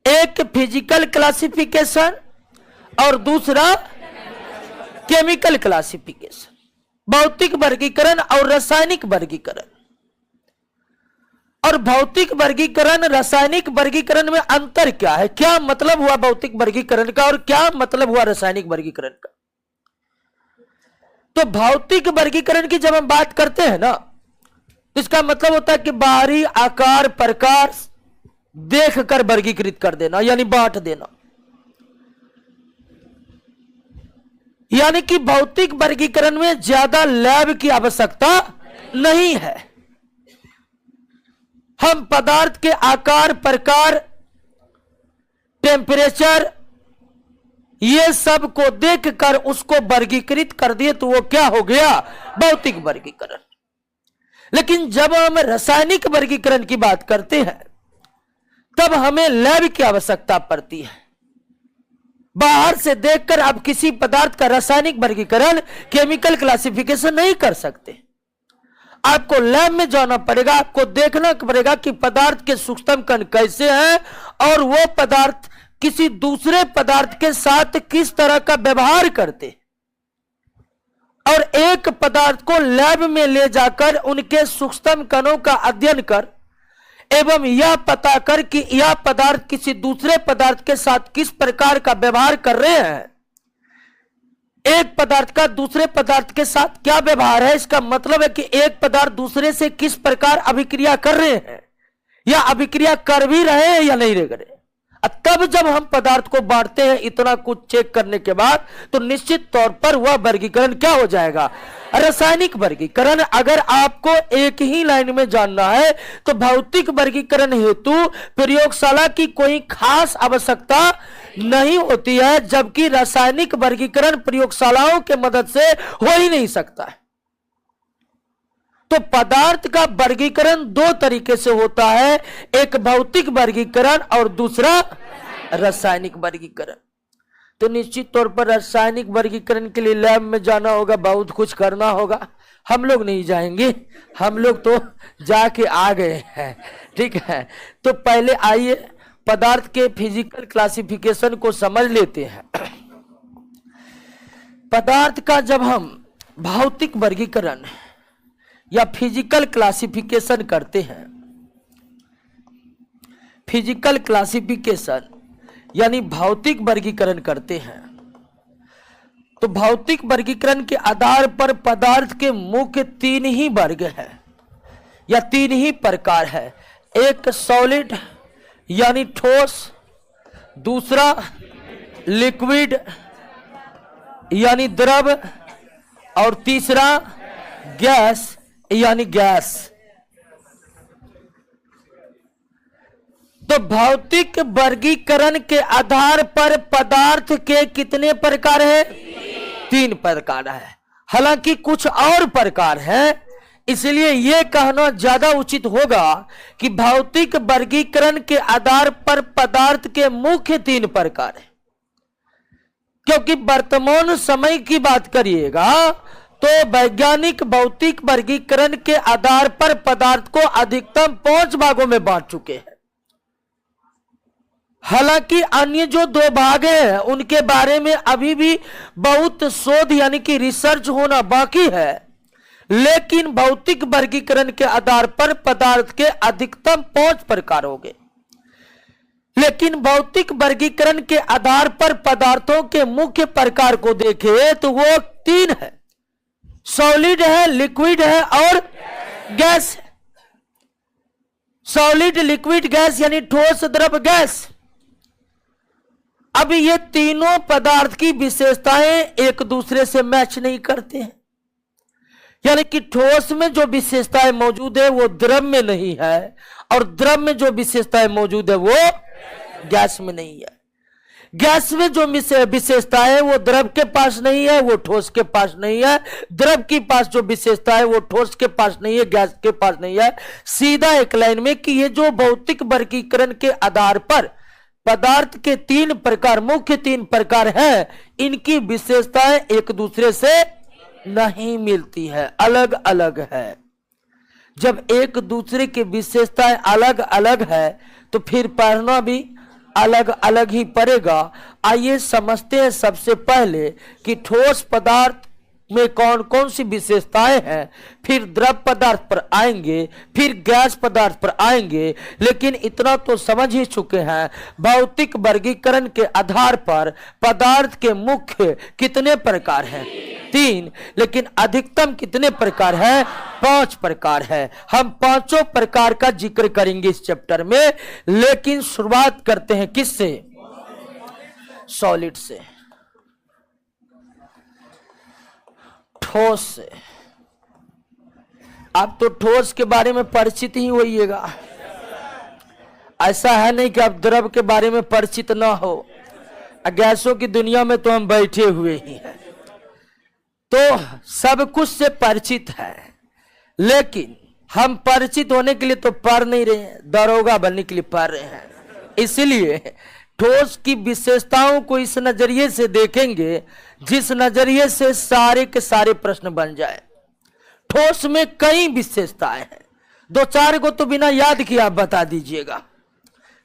एक फिजिकल क्लासिफिकेशन और दूसरा केमिकल क्लासिफिकेशन, भौतिक वर्गीकरण और रासायनिक वर्गीकरण। और भौतिक वर्गीकरण रासायनिक वर्गीकरण में अंतर क्या है, क्या मतलब हुआ भौतिक वर्गीकरण का और क्या मतलब हुआ रासायनिक वर्गीकरण का। तो भौतिक वर्गीकरण की जब हम बात करते हैं ना, इसका मतलब होता है कि बाहरी आकार प्रकार देखकर वर्गीकृत कर देना, यानी बांट देना। यानी कि भौतिक वर्गीकरण में ज्यादा लैब की आवश्यकता नहीं है। हम पदार्थ के आकार प्रकार टेम्परेचर ये सब को देखकर उसको वर्गीकृत कर दिए तो वो क्या हो गया, भौतिक वर्गीकरण। लेकिन जब हम रासायनिक वर्गीकरण की बात करते हैं तब हमें लैब की आवश्यकता पड़ती है। बाहर से देखकर आप किसी पदार्थ का रासायनिक वर्गीकरण केमिकल क्लासिफिकेशन नहीं कर सकते। आपको लैब में जाना पड़ेगा, आपको देखना पड़ेगा कि पदार्थ के सूक्ष्म कण कैसे हैं और वो पदार्थ किसी दूसरे पदार्थ के साथ किस तरह का व्यवहार करते, और एक पदार्थ को लैब में ले जाकर उनके सूक्ष्म कणों का अध्ययन कर एवं यह पता कर कि यह पदार्थ किसी दूसरे पदार्थ के साथ किस प्रकार का व्यवहार कर रहे हैं। एक पदार्थ का दूसरे पदार्थ के साथ क्या व्यवहार है, इसका मतलब है कि एक पदार्थ दूसरे से किस प्रकार अभिक्रिया कर रहे हैं, या अभिक्रिया कर भी रहे हैं या नहीं कर रहे। तब जब हम पदार्थ को बांटते हैं इतना कुछ चेक करने के बाद, तो निश्चित तौर पर वह वर्गीकरण क्या हो जाएगा, रासायनिक वर्गीकरण। अगर आपको एक ही लाइन में जानना है तो भौतिक वर्गीकरण हेतु प्रयोगशाला की कोई खास आवश्यकता नहीं होती है, जबकि रासायनिक वर्गीकरण प्रयोगशालाओं के मदद से हो ही नहीं सकता है। तो पदार्थ का वर्गीकरण दो तरीके से होता है, एक भौतिक वर्गीकरण और दूसरा रासायनिक वर्गीकरण। तो निश्चित तौर पर रासायनिक वर्गीकरण के लिए लैब में जाना होगा, बहुत कुछ करना होगा। हम लोग नहीं जाएंगे, हम लोग तो जाके आ गए हैं, ठीक है। तो पहले आइए पदार्थ के फिजिकल क्लासिफिकेशन को समझ लेते हैं। पदार्थ का जब हम भौतिक वर्गीकरण या फिजिकल क्लासिफिकेशन करते हैं, फिजिकल क्लासिफिकेशन यानी भौतिक वर्गीकरण करते हैं, तो भौतिक वर्गीकरण के आधार पर पदार्थ के मुख्य 3 ही वर्ग है या 3 ही प्रकार है। एक सॉलिड यानी ठोस, दूसरा लिक्विड यानी द्रव, और तीसरा गैस यानी गैस। तो भौतिक वर्गीकरण के आधार पर पदार्थ के कितने प्रकार हैं? 3 प्रकार है। हालांकि कुछ और प्रकार है, इसलिए यह कहना ज्यादा उचित होगा कि भौतिक वर्गीकरण के आधार पर पदार्थ के मुख्य 3 प्रकार है। क्योंकि वर्तमान समय की बात करिएगा तो वैज्ञानिक भौतिक वर्गीकरण के आधार पर पदार्थ को अधिकतम 5 भागों में बांट चुके हैं। हालांकि अन्य जो 2 भाग हैं उनके बारे में अभी भी बहुत शोध यानी कि रिसर्च होना बाकी है, लेकिन भौतिक वर्गीकरण के आधार पर पदार्थ के अधिकतम 5 प्रकार होंगे। लेकिन भौतिक वर्गीकरण के आधार पर पदार्थों के मुख्य प्रकार को देखें तो वो 3 है, सॉलिड है, लिक्विड है और गैस है। सॉलिड, लिक्विड, गैस यानी ठोस, द्रव, गैस। अब ये तीनों पदार्थ की विशेषताएं एक दूसरे से मैच नहीं करते हैं, यानी कि ठोस में जो विशेषताएं मौजूद है वो द्रव में नहीं है, और द्रव में जो विशेषताएं मौजूद है वो गैस में नहीं है। गैस में जो विशेषता है वो द्रव के पास नहीं है, वो ठोस के पास नहीं है। द्रव के पास जो विशेषता है वो ठोस के पास नहीं है, गैस के पास नहीं है। सीधा एक लाइन में कि ये जो भौतिक वर्गीकरण के आधार पर पदार्थ के 3 प्रकार, मुख्य 3 प्रकार हैं, इनकी विशेषताएं एक दूसरे से नहीं मिलती है, अलग अलग है। जब एक दूसरे की विशेषताएं अलग अलग है तो फिर पढ़ना भी अलग अलग ही पड़ेगा। आइए समझते हैं सबसे पहले कि ठोस पदार्थ में कौन कौन सी विशेषताएं हैं, फिर द्रव पदार्थ पर आएंगे, फिर गैस पदार्थ पर आएंगे। लेकिन इतना तो समझ ही चुके हैं, भौतिक वर्गीकरण के आधार पर पदार्थ के मुख्य कितने प्रकार हैं? 3। लेकिन अधिकतम कितने प्रकार है? 5 प्रकार है। हम 5 प्रकार का जिक्र करेंगे इस चैप्टर में, लेकिन शुरुआत करते हैं किससे? सॉलिड से, ठोस से। आप तो ठोस के बारे में परिचित ही होइएगा, ऐसा है नहीं कि आप द्रव के बारे में परिचित ना हो। गैसों की दुनिया में तो हम बैठे हुए ही हैं, तो सब कुछ से परिचित है। लेकिन हम परिचित होने के लिए तो पढ़ नहीं रहे हैं, दरोगा बनने के लिए पढ़ रहे हैं। इसलिए ठोस की विशेषताओं को इस नजरिए से देखेंगे जिस नजरिए से सारे के सारे प्रश्न बन जाए। ठोस में कई विशेषताएं हैं, 2-4 को तो बिना याद किए आप बता दीजिएगा,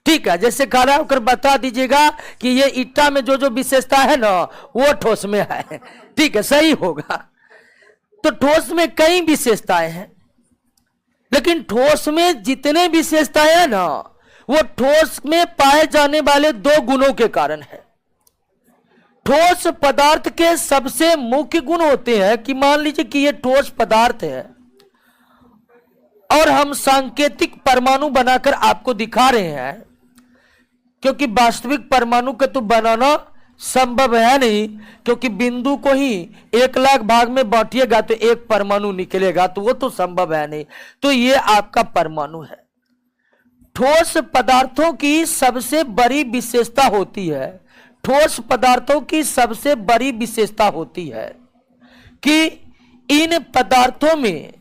ठीक है? जैसे खड़ा होकर बता दीजिएगा कि ये ईटा में जो जो विशेषता है ना वो ठोस में है, ठीक है? सही होगा। तो ठोस में कई विशेषताएं हैं, लेकिन ठोस में जितने विशेषताएं हैं ना वो ठोस में पाए जाने वाले 2 गुणों के कारण है। ठोस पदार्थ के सबसे मुख्य गुण होते हैं कि मान लीजिए कि ये ठोस पदार्थ है और हम सांकेतिक परमाणु बनाकर आपको दिखा रहे हैं, क्योंकि वास्तविक परमाणु का तो बनाना संभव है नहीं, क्योंकि बिंदु को ही 1,00,000 भाग में बांटिएगा तो 1 परमाणु निकलेगा, तो वो तो संभव है नहीं। तो ये आपका परमाणु है। ठोस पदार्थों की सबसे बड़ी विशेषता होती है, ठोस पदार्थों की सबसे बड़ी विशेषता होती है कि इन पदार्थों में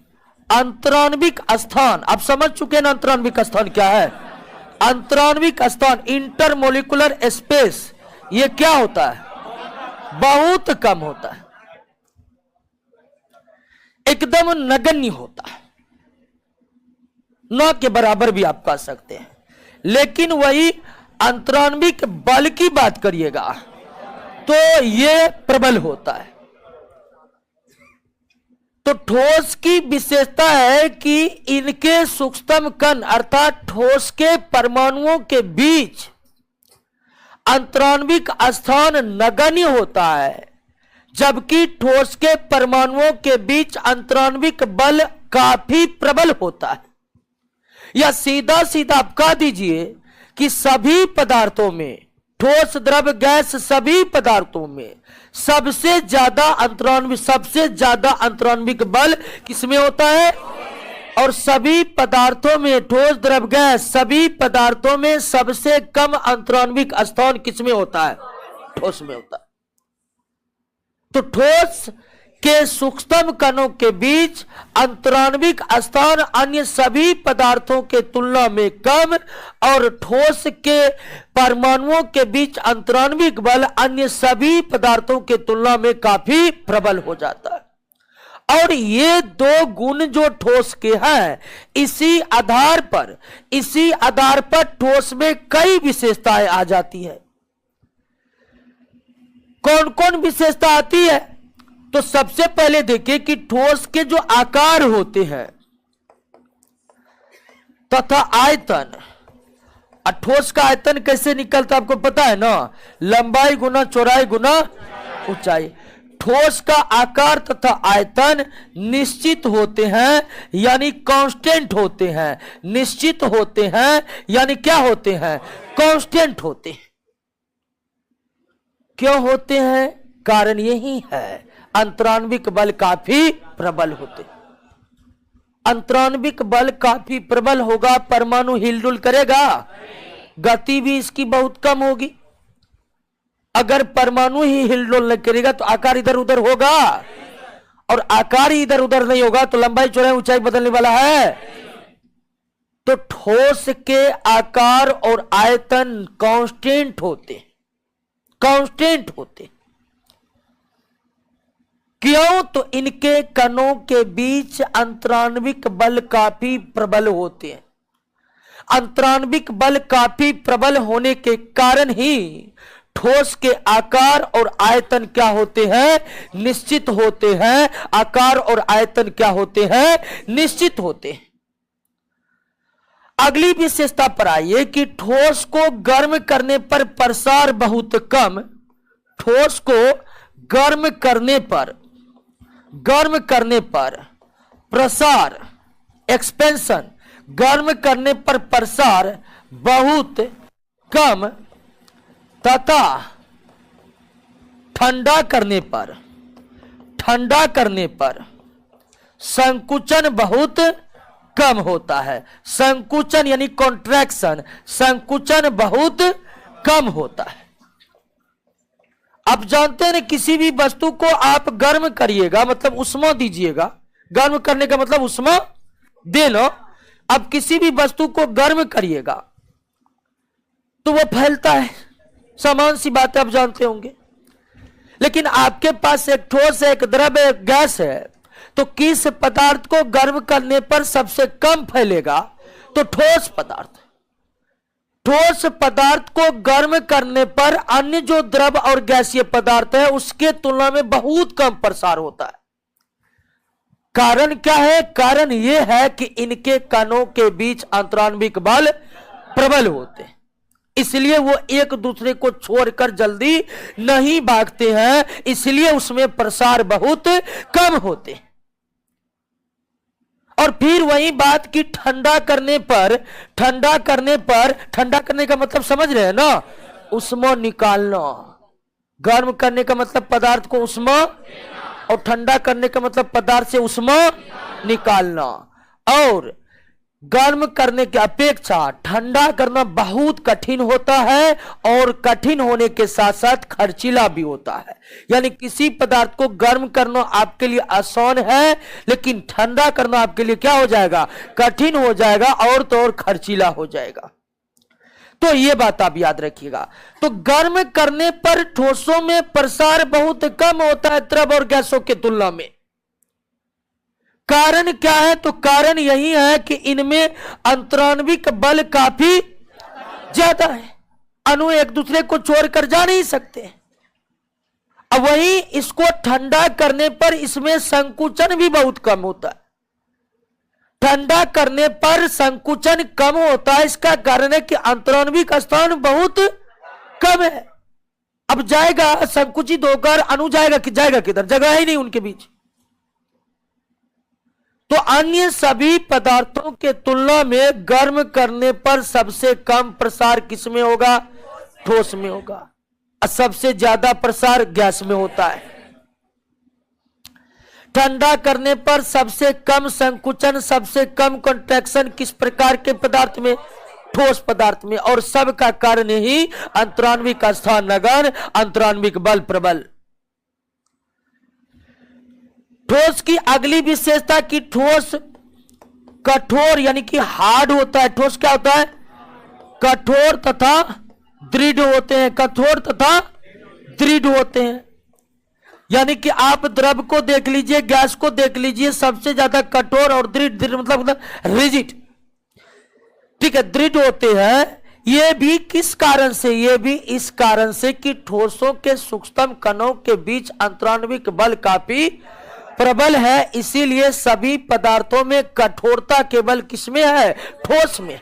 अंतराण्विक स्थान, आप समझ चुके हैं ना अंतराण्विक स्थान क्या है? अंतराण्विक स्थान, इंटरमोलिकुलर स्पेस, ये क्या होता है? बहुत कम होता है, एकदम नगण्य होता है, न के बराबर भी आप कह सकते हैं। लेकिन वही अंतराण्विक बल की बात करिएगा तो ये प्रबल होता है। तो तो ठोस की विशेषता है कि इनके सूक्ष्मतम कण अर्थात ठोस के परमाणुओं के बीच अंतराण्विक स्थान नगण्य होता है, जबकि ठोस के परमाणुओं के बीच अंतराण्विक बल काफी प्रबल होता है। या सीधा सीधा आप कह दीजिए कि सभी पदार्थों में, ठोस द्रव गैस सभी पदार्थों में सबसे ज्यादा अंतराण्विक बल किसमें होता है? और सभी पदार्थों में, ठोस द्रव गैस सभी पदार्थों में सबसे कम अंतराण्विक स्थान किसमें होता है? ठोस में होता है। तो ठोस के सूक्ष्मतम कणों के बीच अंतराण्विक स्थान अन्य सभी पदार्थों के तुलना में कम, और ठोस के परमाणुओं के बीच अंतराण्विक बल अन्य सभी पदार्थों के तुलना में काफी प्रबल हो जाता है। और ये दो गुण जो ठोस के हैं, इसी आधार पर ठोस में कई विशेषताएं आ जाती है। कौन कौन विशेषता आती है? तो सबसे पहले देखिए कि ठोस के जो आकार होते हैं तथा आयतन, ठोस का आयतन कैसे निकलता आपको पता है ना? लंबाई गुना चौड़ाई गुना ऊंचाई। ठोस का आकार तथा आयतन निश्चित होते हैं यानी कांस्टेंट होते हैं। निश्चित होते हैं यानी क्या होते हैं? कांस्टेंट होते हैं। क्यों होते हैं? कारण यही है, अंतराण्विक बल काफी प्रबल होते। अंतराण्विक बल काफी प्रबल होगा, परमाणु हिलडुल करेगा? गति भी इसकी बहुत कम होगी। अगर परमाणु ही हिलडुल नहीं करेगा तो आकार इधर उधर होगा, और आकार ही इधर उधर नहीं होगा तो लंबाई चौड़ाई ऊंचाई बदलने वाला है। तो ठोस के आकार और आयतन कांस्टेंट होते। क्यों? तो इनके कणों के बीच अंतराण्विक बल काफी प्रबल होते हैं। अंतराण्विक बल काफी प्रबल होने के कारण ही ठोस के आकार और आयतन क्या होते हैं? निश्चित होते हैं। आकार और आयतन क्या होते हैं? निश्चित होते हैं। अगली विशेषता पर आइए कि ठोस को गर्म करने पर प्रसार बहुत कम। ठोस को गर्म करने पर प्रसार, एक्सपेंशन, गर्म करने पर प्रसार बहुत कम तथा ठंडा करने पर संकुचन बहुत कम होता है। संकुचन यानी कॉन्ट्रैक्शन, संकुचन बहुत कम होता है। आप जानते हैं किसी भी वस्तु को आप गर्म करिएगा मतलब उष्मा दीजिएगा। गर्म करने का मतलब उष्मा देना। अब किसी भी वस्तु को गर्म करिएगा तो वो फैलता है, सामान्य सी बात है, आप जानते होंगे। लेकिन आपके पास एक ठोस है, एक द्रव है, एक गैस है, तो किस पदार्थ को गर्म करने पर सबसे कम फैलेगा? तो ठोस पदार्थ। ठोस पदार्थ को गर्म करने पर अन्य जो द्रव और गैसीय पदार्थ है उसके तुलना में बहुत कम प्रसार होता है। कारण क्या है? कारण यह है कि इनके कणों के बीच अंतराण्विक बल प्रबल होते हैं, इसलिए वो एक दूसरे को छोड़कर जल्दी नहीं भागते हैं, इसलिए उसमें प्रसार बहुत कम होते हैं। और फिर वही बात कि ठंडा करने का मतलब समझ रहे हैं ना? उष्मा निकालना। गर्म करने का मतलब पदार्थ को उष्मा, और ठंडा करने का मतलब पदार्थ से उष्मा निकालना। और गर्म करने की अपेक्षा ठंडा करना बहुत कठिन होता है, और कठिन होने के साथ साथ खर्चीला भी होता है। यानी किसी पदार्थ को गर्म करना आपके लिए आसान है, लेकिन ठंडा करना आपके लिए क्या हो जाएगा? कठिन हो जाएगा, और तो और खर्चीला हो जाएगा। तो ये बात आप याद रखिएगा। तो गर्म करने पर ठोसों में प्रसार बहुत कम होता है द्रव और गैसों की तुलना में। कारण क्या है? तो कारण यही है कि इनमें अंतराण्विक बल काफी ज्यादा है। अणु एक दूसरे को छोड़कर जा नहीं सकते। अब वही इसको ठंडा करने पर इसमें संकुचन भी बहुत कम होता है। ठंडा करने पर संकुचन कम होता है, इसका कारण है कि अंतराण्विक स्थान बहुत कम है। अब जाएगा संकुचित होकर अणु जाएगा किधर, जगह ही नहीं उनके बीच। तो अन्य सभी पदार्थों के तुलना में गर्म करने पर सबसे कम प्रसार किसमें होगा? ठोस में होगा, और सबसे ज्यादा प्रसार गैस में होता है। ठंडा करने पर सबसे कम संकुचन, सबसे कम कॉन्ट्रैक्शन किस प्रकार के पदार्थ में? ठोस पदार्थ में। और सब का कारण ही अंतराण्विक स्थान नगण्य, अंतराण्विक बल प्रबल। ठोस की अगली विशेषता की ठोस कठोर यानी कि हार्ड होता है। ठोस क्या होता है? कठोर तथा दृढ़ होते हैं, कठोर तथा दृढ़ होते हैं। यानी कि आप द्रव को देख लीजिए, गैस को देख लीजिए, सबसे ज्यादा कठोर और दृढ़ मतलब रिजिड, ठीक है, दृढ़ होते हैं। ये भी किस कारण से? ये भी इस कारण से कि ठोसों के सूक्ष्म कणों के बीच अंतराण्विक बल काफी प्रबल है। इसीलिए सभी पदार्थों में कठोरता केवल किसमें है? ठोस में।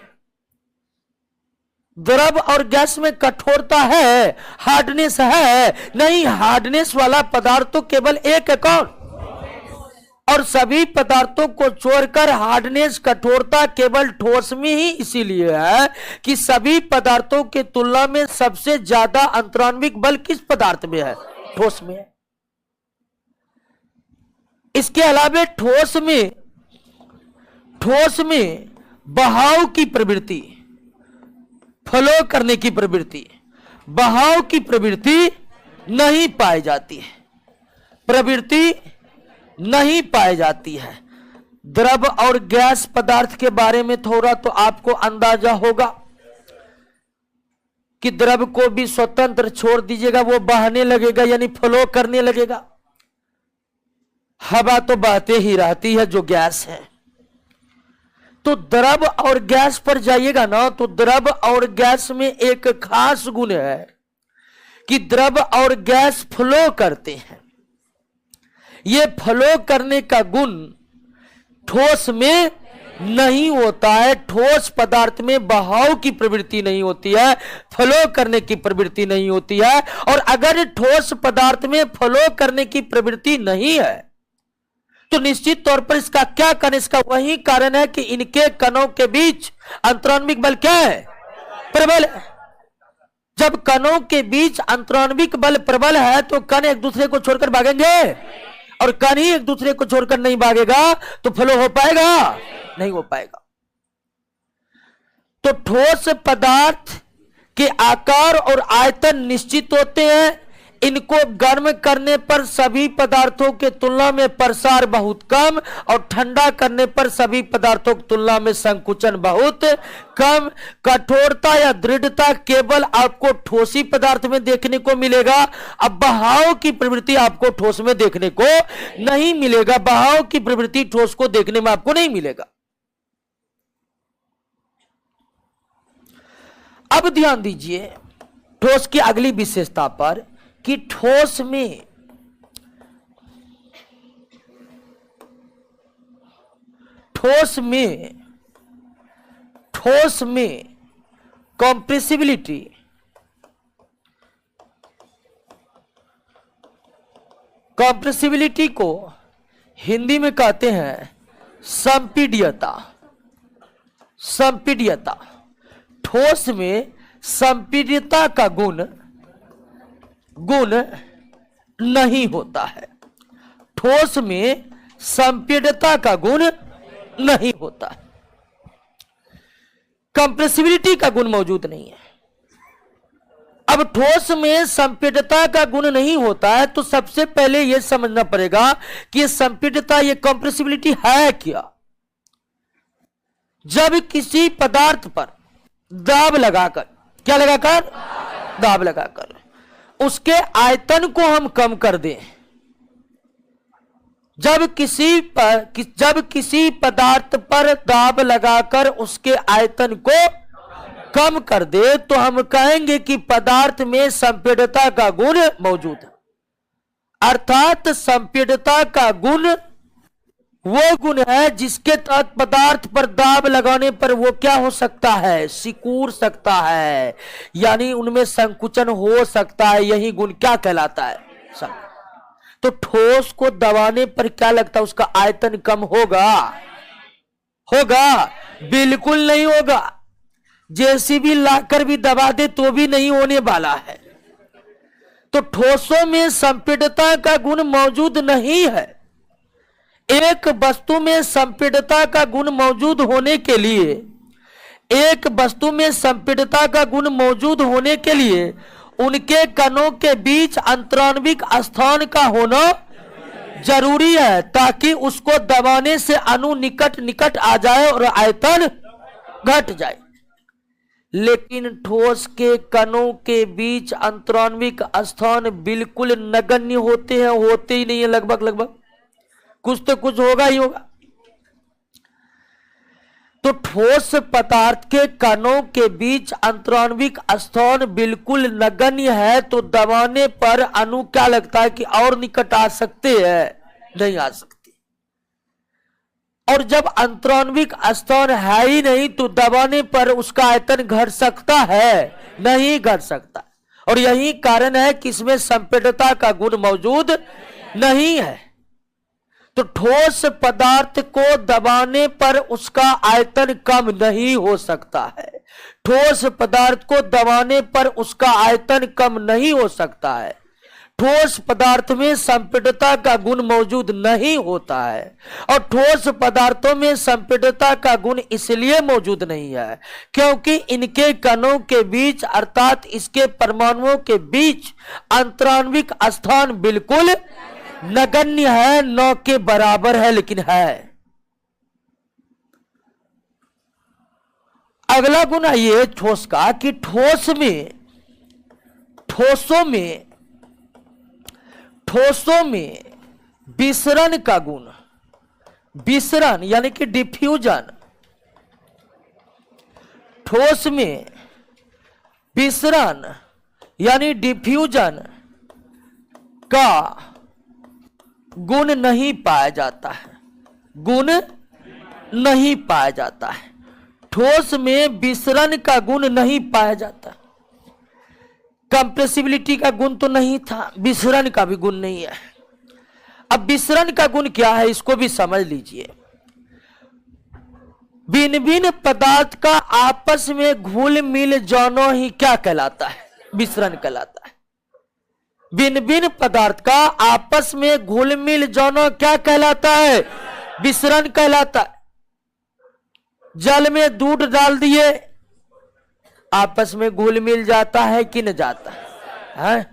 द्रव और गैस में कठोरता है, हार्डनेस है नहीं। हार्डनेस वाला पदार्थ तो केवल एक है, कौन? और सभी पदार्थों को छोड़कर हार्डनेस, कठोरता केवल ठोस में ही इसीलिए है कि सभी पदार्थों के तुलना में सबसे ज्यादा अंतराण्विक बल किस पदार्थ में है? ठोस में है। इसके अलावा ठोस में बहाव की प्रवृत्ति, फ्लो करने की प्रवृत्ति, बहाव की प्रवृत्ति नहीं पाई जाती है, प्रवृत्ति नहीं पाई जाती है। द्रव और गैस पदार्थ के बारे में थोड़ा तो आपको अंदाजा होगा कि द्रव को भी स्वतंत्र छोड़ दीजिएगा, वो बहने लगेगा यानी फ्लो करने लगेगा। हवा तो बहते ही रहती है जो गैस है। तो द्रव और गैस पर जाइएगा ना, तो द्रव और गैस में एक खास गुण है कि द्रव और गैस फ्लो करते हैं। ये फ्लो करने का गुण ठोस में नहीं होता है। ठोस पदार्थ में बहाव की प्रवृत्ति नहीं होती है, फ्लो करने की प्रवृत्ति नहीं होती है। और अगर ठोस पदार्थ में फ्लो करने की प्रवृत्ति नहीं है तो निश्चित तौर पर इसका क्या कारण? इसका वही कारण है कि इनके कणों के बीच अंतराण्विक बल क्या है? प्रबल है। जब कणों के बीच अंतराण्विक बल प्रबल है तो कण एक दूसरे को छोड़कर भागेंगे, और कण ही एक दूसरे को छोड़कर नहीं भागेगा तो फ्लो हो पाएगा? नहीं हो पाएगा। तो ठोस पदार्थ के आकार और आयतन निश्चित होते हैं। इनको गर्म करने पर सभी पदार्थों के तुलना में प्रसार बहुत कम, और ठंडा करने पर सभी पदार्थों की तुलना में संकुचन बहुत कम। कठोरता या दृढ़ता केवल आपको ठोसी पदार्थ में देखने को मिलेगा। अब बहाव की प्रवृत्ति आपको ठोस में देखने को नहीं मिलेगा। बहाव की प्रवृत्ति ठोस को देखने में आपको नहीं मिलेगा। अब ध्यान दीजिए ठोस की अगली विशेषता पर कि ठोस में कॉम्प्रेसिबिलिटी, कॉम्प्रेसिबिलिटी को हिंदी में कहते हैं संपीड्यता। संपीड्यता, ठोस में संपीड्यता का गुण नहीं होता है। ठोस में संपीड्यता का गुण नहीं होता है, कंप्रेसिबिलिटी का गुण मौजूद नहीं है। अब ठोस में संपीड्यता का गुण नहीं होता है तो सबसे पहले यह समझना पड़ेगा कि यह संपीड्यता, यह कंप्रेसिबिलिटी है क्या। जब किसी पदार्थ पर दाब लगाकर, क्या लगाकर? दाब लगाकर उसके आयतन को हम कम कर दें, जब किसी पदार्थ पर दाब लगाकर उसके आयतन को कम कर दे तो हम कहेंगे कि पदार्थ में संपीड्यता का गुण मौजूद है। अर्थात संपीड़ितता का गुण वो गुण है जिसके तहत पदार्थ पर दाब लगाने पर वो क्या हो सकता है, सिकुड़ सकता है, यानी उनमें संकुचन हो सकता है। यही गुण क्या कहलाता है, तो ठोस को दबाने पर क्या लगता है, उसका आयतन कम होगा? होगा? बिल्कुल नहीं होगा। जेसीबी लाकर भी दबा दे तो भी नहीं होने वाला है। तो ठोसों में संपीड़ितता का गुण मौजूद नहीं है। एक वस्तु में संपीड़ितता का गुण मौजूद होने के लिए, एक वस्तु में संपीड़ितता का गुण मौजूद होने के लिए उनके कणों के बीच अंतराण्विक स्थान का होना जरूरी है, ताकि उसको दबाने से अणु निकट निकट आ जाए और आयतन घट जाए। लेकिन ठोस के कणों के बीच अंतराण्विक स्थान बिल्कुल नगण्य होते हैं, होते ही नहीं है, लगभग कुछ तो कुछ होगा ही होगा। तो ठोस पदार्थ के कणों के बीच अंतराण्विक स्थान बिल्कुल नगण्य है, तो दबाने पर अणु क्या लगता है कि और निकट आ सकते हैं, नहीं आ सकते। और जब अंतराण्विक स्थान है ही नहीं तो दबाने पर उसका आयतन घट सकता है, नहीं घट सकता। और यही कारण है कि इसमें संपीड़ितता का गुण मौजूद नहीं है। तो ठोस पदार्थ को दबाने पर उसका आयतन कम नहीं हो सकता है। ठोस पदार्थ को दबाने पर उसका आयतन कम नहीं हो सकता है। ठोस पदार्थ में संपीड़ितता का गुण मौजूद नहीं होता है। और ठोस पदार्थों में संपीड़ितता का गुण इसलिए मौजूद नहीं है क्योंकि इनके कणों के बीच अर्थात इसके परमाणुओं के बीच अंतराण्विक स्थान बिल्कुल नगण्य है, न के बराबर है, लेकिन है। अगला गुण ये ठोस का कि ठोसों में विसरण का गुण, विसरण यानी कि डिफ्यूजन, ठोस में विसरण यानी डिफ्यूजन का गुण नहीं पाया जाता है, गुण नहीं पाया जाता है। ठोस में विसरण का गुण नहीं पाया जाता। कंप्रेसिबिलिटी का गुण तो नहीं था, विसरण का भी गुण नहीं है। अब विसरण का गुण क्या है इसको भी समझ लीजिए। भिन्न भिन्न पदार्थ का आपस में घुल मिल जाना ही क्या कहलाता है, विसरण कहलाता है। भिन्न भिन्न पदार्थ का आपस में घुल मिल जाना क्या कहलाता है, विसरण कहलाता है। जल में दूध डाल दिए, आपस में घुल मिल जाता है कि न जाता है?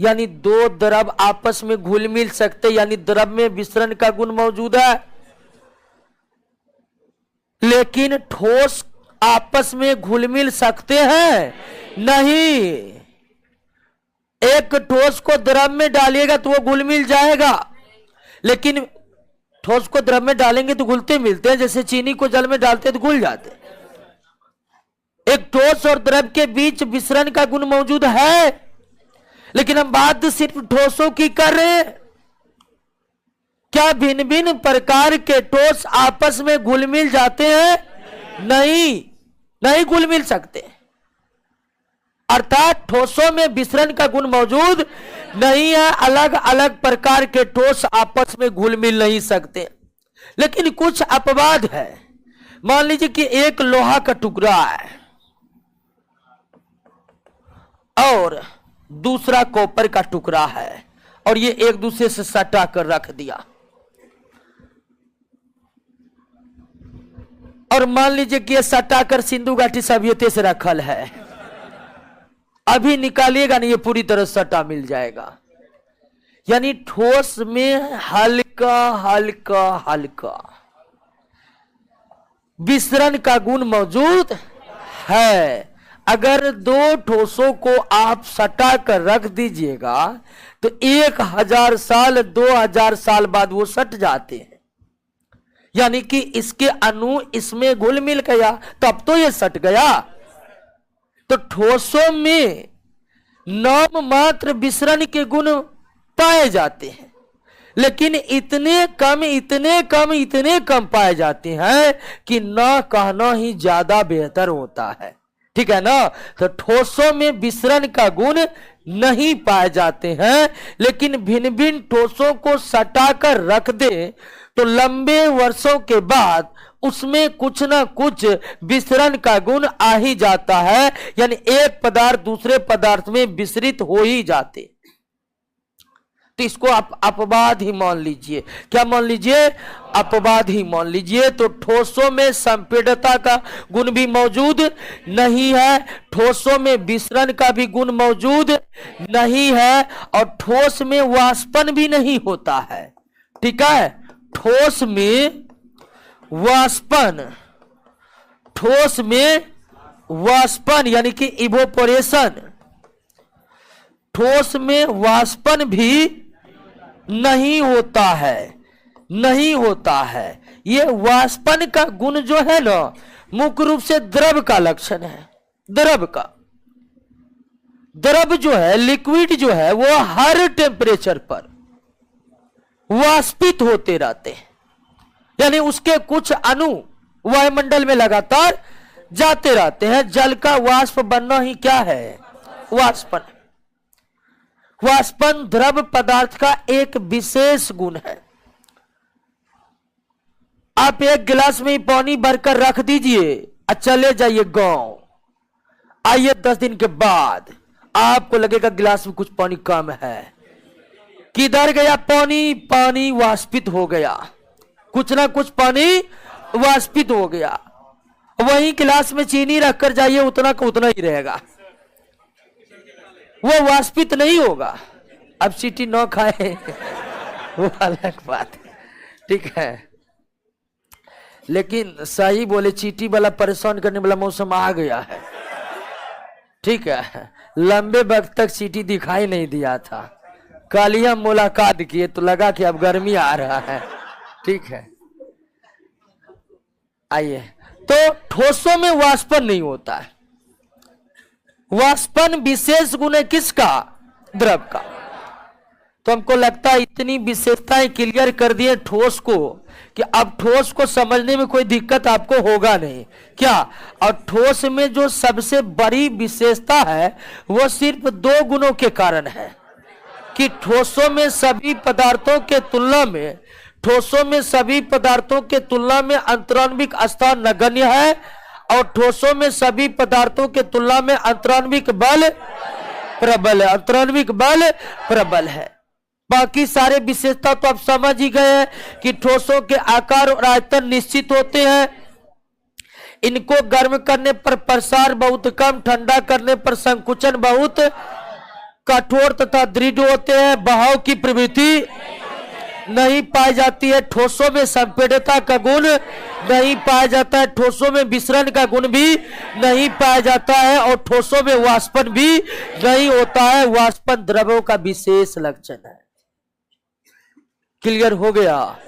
यानी दो द्रव आपस में घुल मिल सकते, यानी द्रव में विसरण का गुण मौजूद है। लेकिन ठोस आपस में घुल मिल सकते हैं नहीं। एक ठोस को द्रव में डालिएगा तो वो घुल मिल जाएगा, लेकिन ठोस को द्रव में डालेंगे तो घुलते मिलते हैं। जैसे चीनी को जल में डालते तो घुल जाते। एक ठोस और द्रव के बीच विसरण का गुण मौजूद है, लेकिन हम बात सिर्फ ठोसों की कर रहे हैं। क्या भिन्न भिन्न प्रकार के ठोस आपस में घुल मिल जाते हैं? नहीं घुल मिल सकते। अर्थात ठोसों में विसरण का गुण मौजूद नहीं है। अलग अलग प्रकार के ठोस आपस में घुल मिल नहीं सकते। लेकिन कुछ अपवाद है। मान लीजिए कि एक लोहा का टुकड़ा है और दूसरा कॉपर का टुकड़ा है, और ये एक दूसरे से सटा कर रख दिया। और मान लीजिए कि ये सटा कर सिंधु घाटी सभ्यता से रखल है। अभी निकालिएगा नहीं, ये पूरी तरह सटा मिल जाएगा। यानी ठोस में हल्का हल्का हल्का विसरण का गुण मौजूद है। अगर दो ठोसों को आप सटा कर रख दीजिएगा तो 1000 साल 2000 साल बाद वो सट जाते हैं। यानी कि इसके अणु इसमें घुल मिल गया, तब तो ये सट गया। तो ठोसों में नाम मात्र विसरण के गुण पाए जाते हैं, लेकिन इतने कम पाए जाते हैं कि ना कहना ही ज्यादा बेहतर होता है। ठीक है ना। तो ठोसों में विसरण का गुण नहीं पाए जाते हैं, लेकिन भिन्न भिन्न ठोसों को सटाकर रख दे तो लंबे वर्षों के बाद उसमें कुछ ना कुछ विसरण का गुण आ ही जाता है, यानी एक पदार्थ दूसरे पदार्थ में विसरित हो ही जाते। तो इसको आप अपवाद ही मान लीजिए। क्या मान लीजिए? अपवाद ही मान लीजिए। तो ठोसों में संपीड़ता का गुण भी मौजूद नहीं है, ठोसों में विसरण का भी गुण मौजूद नहीं है, और ठोस में वाष्पन भी नहीं होता है। ठीक है। ठोस में वाष्पन यानी कि इवोपोरेशन, ठोस में वाष्पन भी नहीं होता है। ये वाष्पन का गुण जो है ना, मुख्य रूप से द्रव का लक्षण है। द्रव जो है, लिक्विड जो है, वो हर टेम्परेचर पर वाष्पित होते रहते हैं, यानी उसके कुछ अणु वायुमंडल में लगातार जाते रहते हैं। जल का वाष्प बनना ही क्या है? वाष्पन। वाष्पन द्रव पदार्थ का एक विशेष गुण है। आप एक गिलास में पानी भरकर रख दीजिए और चले जाइए गांव, आइए 10 दिन के बाद आपको लगेगा गिलास में कुछ पानी कम है। किधर गया पानी? पानी वाष्पित हो गया, कुछ ना कुछ पानी वाष्पित हो गया। वही गिलास में चीनी रखकर जाइए, उतना का उतना ही रहेगा, वो वाष्पित नहीं होगा। अब चीटी न खाए वो अलग बात है। ठीक है, लेकिन सही बोले, चीटी वाला परेशान करने वाला मौसम आ गया है। ठीक है, लंबे वक्त तक चीटी दिखाई नहीं दिया था, कल ही हम मुलाकात किए तो लगा कि अब गर्मी आ रहा है। ठीक है, आइए। तो ठोसों में वाष्पन नहीं होता है। वाष्पन विशेष गुण है किसका? द्रव का। तो हमको लगता है इतनी विशेषताएं क्लियर कर दिए ठोस को कि अब ठोस को समझने में कोई दिक्कत आपको होगा नहीं। क्या? और ठोस में जो सबसे बड़ी विशेषता है वो सिर्फ 2 गुणों के कारण है कि ठोसों में सभी पदार्थों के तुलना में अंतराण्विक स्थान नगण्य है, और ठोसों में सभी पदार्थों के तुलना में अंतराण्विक बल प्रबल है। बाकी सारे विशेषता तो आप समझ ही गए हैं कि ठोसों के आकार और आयतन निश्चित होते हैं, इनको गर्म करने पर प्रसार बहुत कम, ठंडा करने पर संकुचन बहुत, कठोर तथा दृढ़ होते हैं, बहाव की प्रवृत्ति नहीं पाई जाती है, ठोसों में संपीड़ता का गुण नहीं पाया जाता है, ठोसों में विसरण का गुण भी नहीं पाया जाता है, और ठोसों में वाष्पन भी नहीं होता है। वाष्पन द्रवों का विशेष लक्षण है। क्लियर हो गया?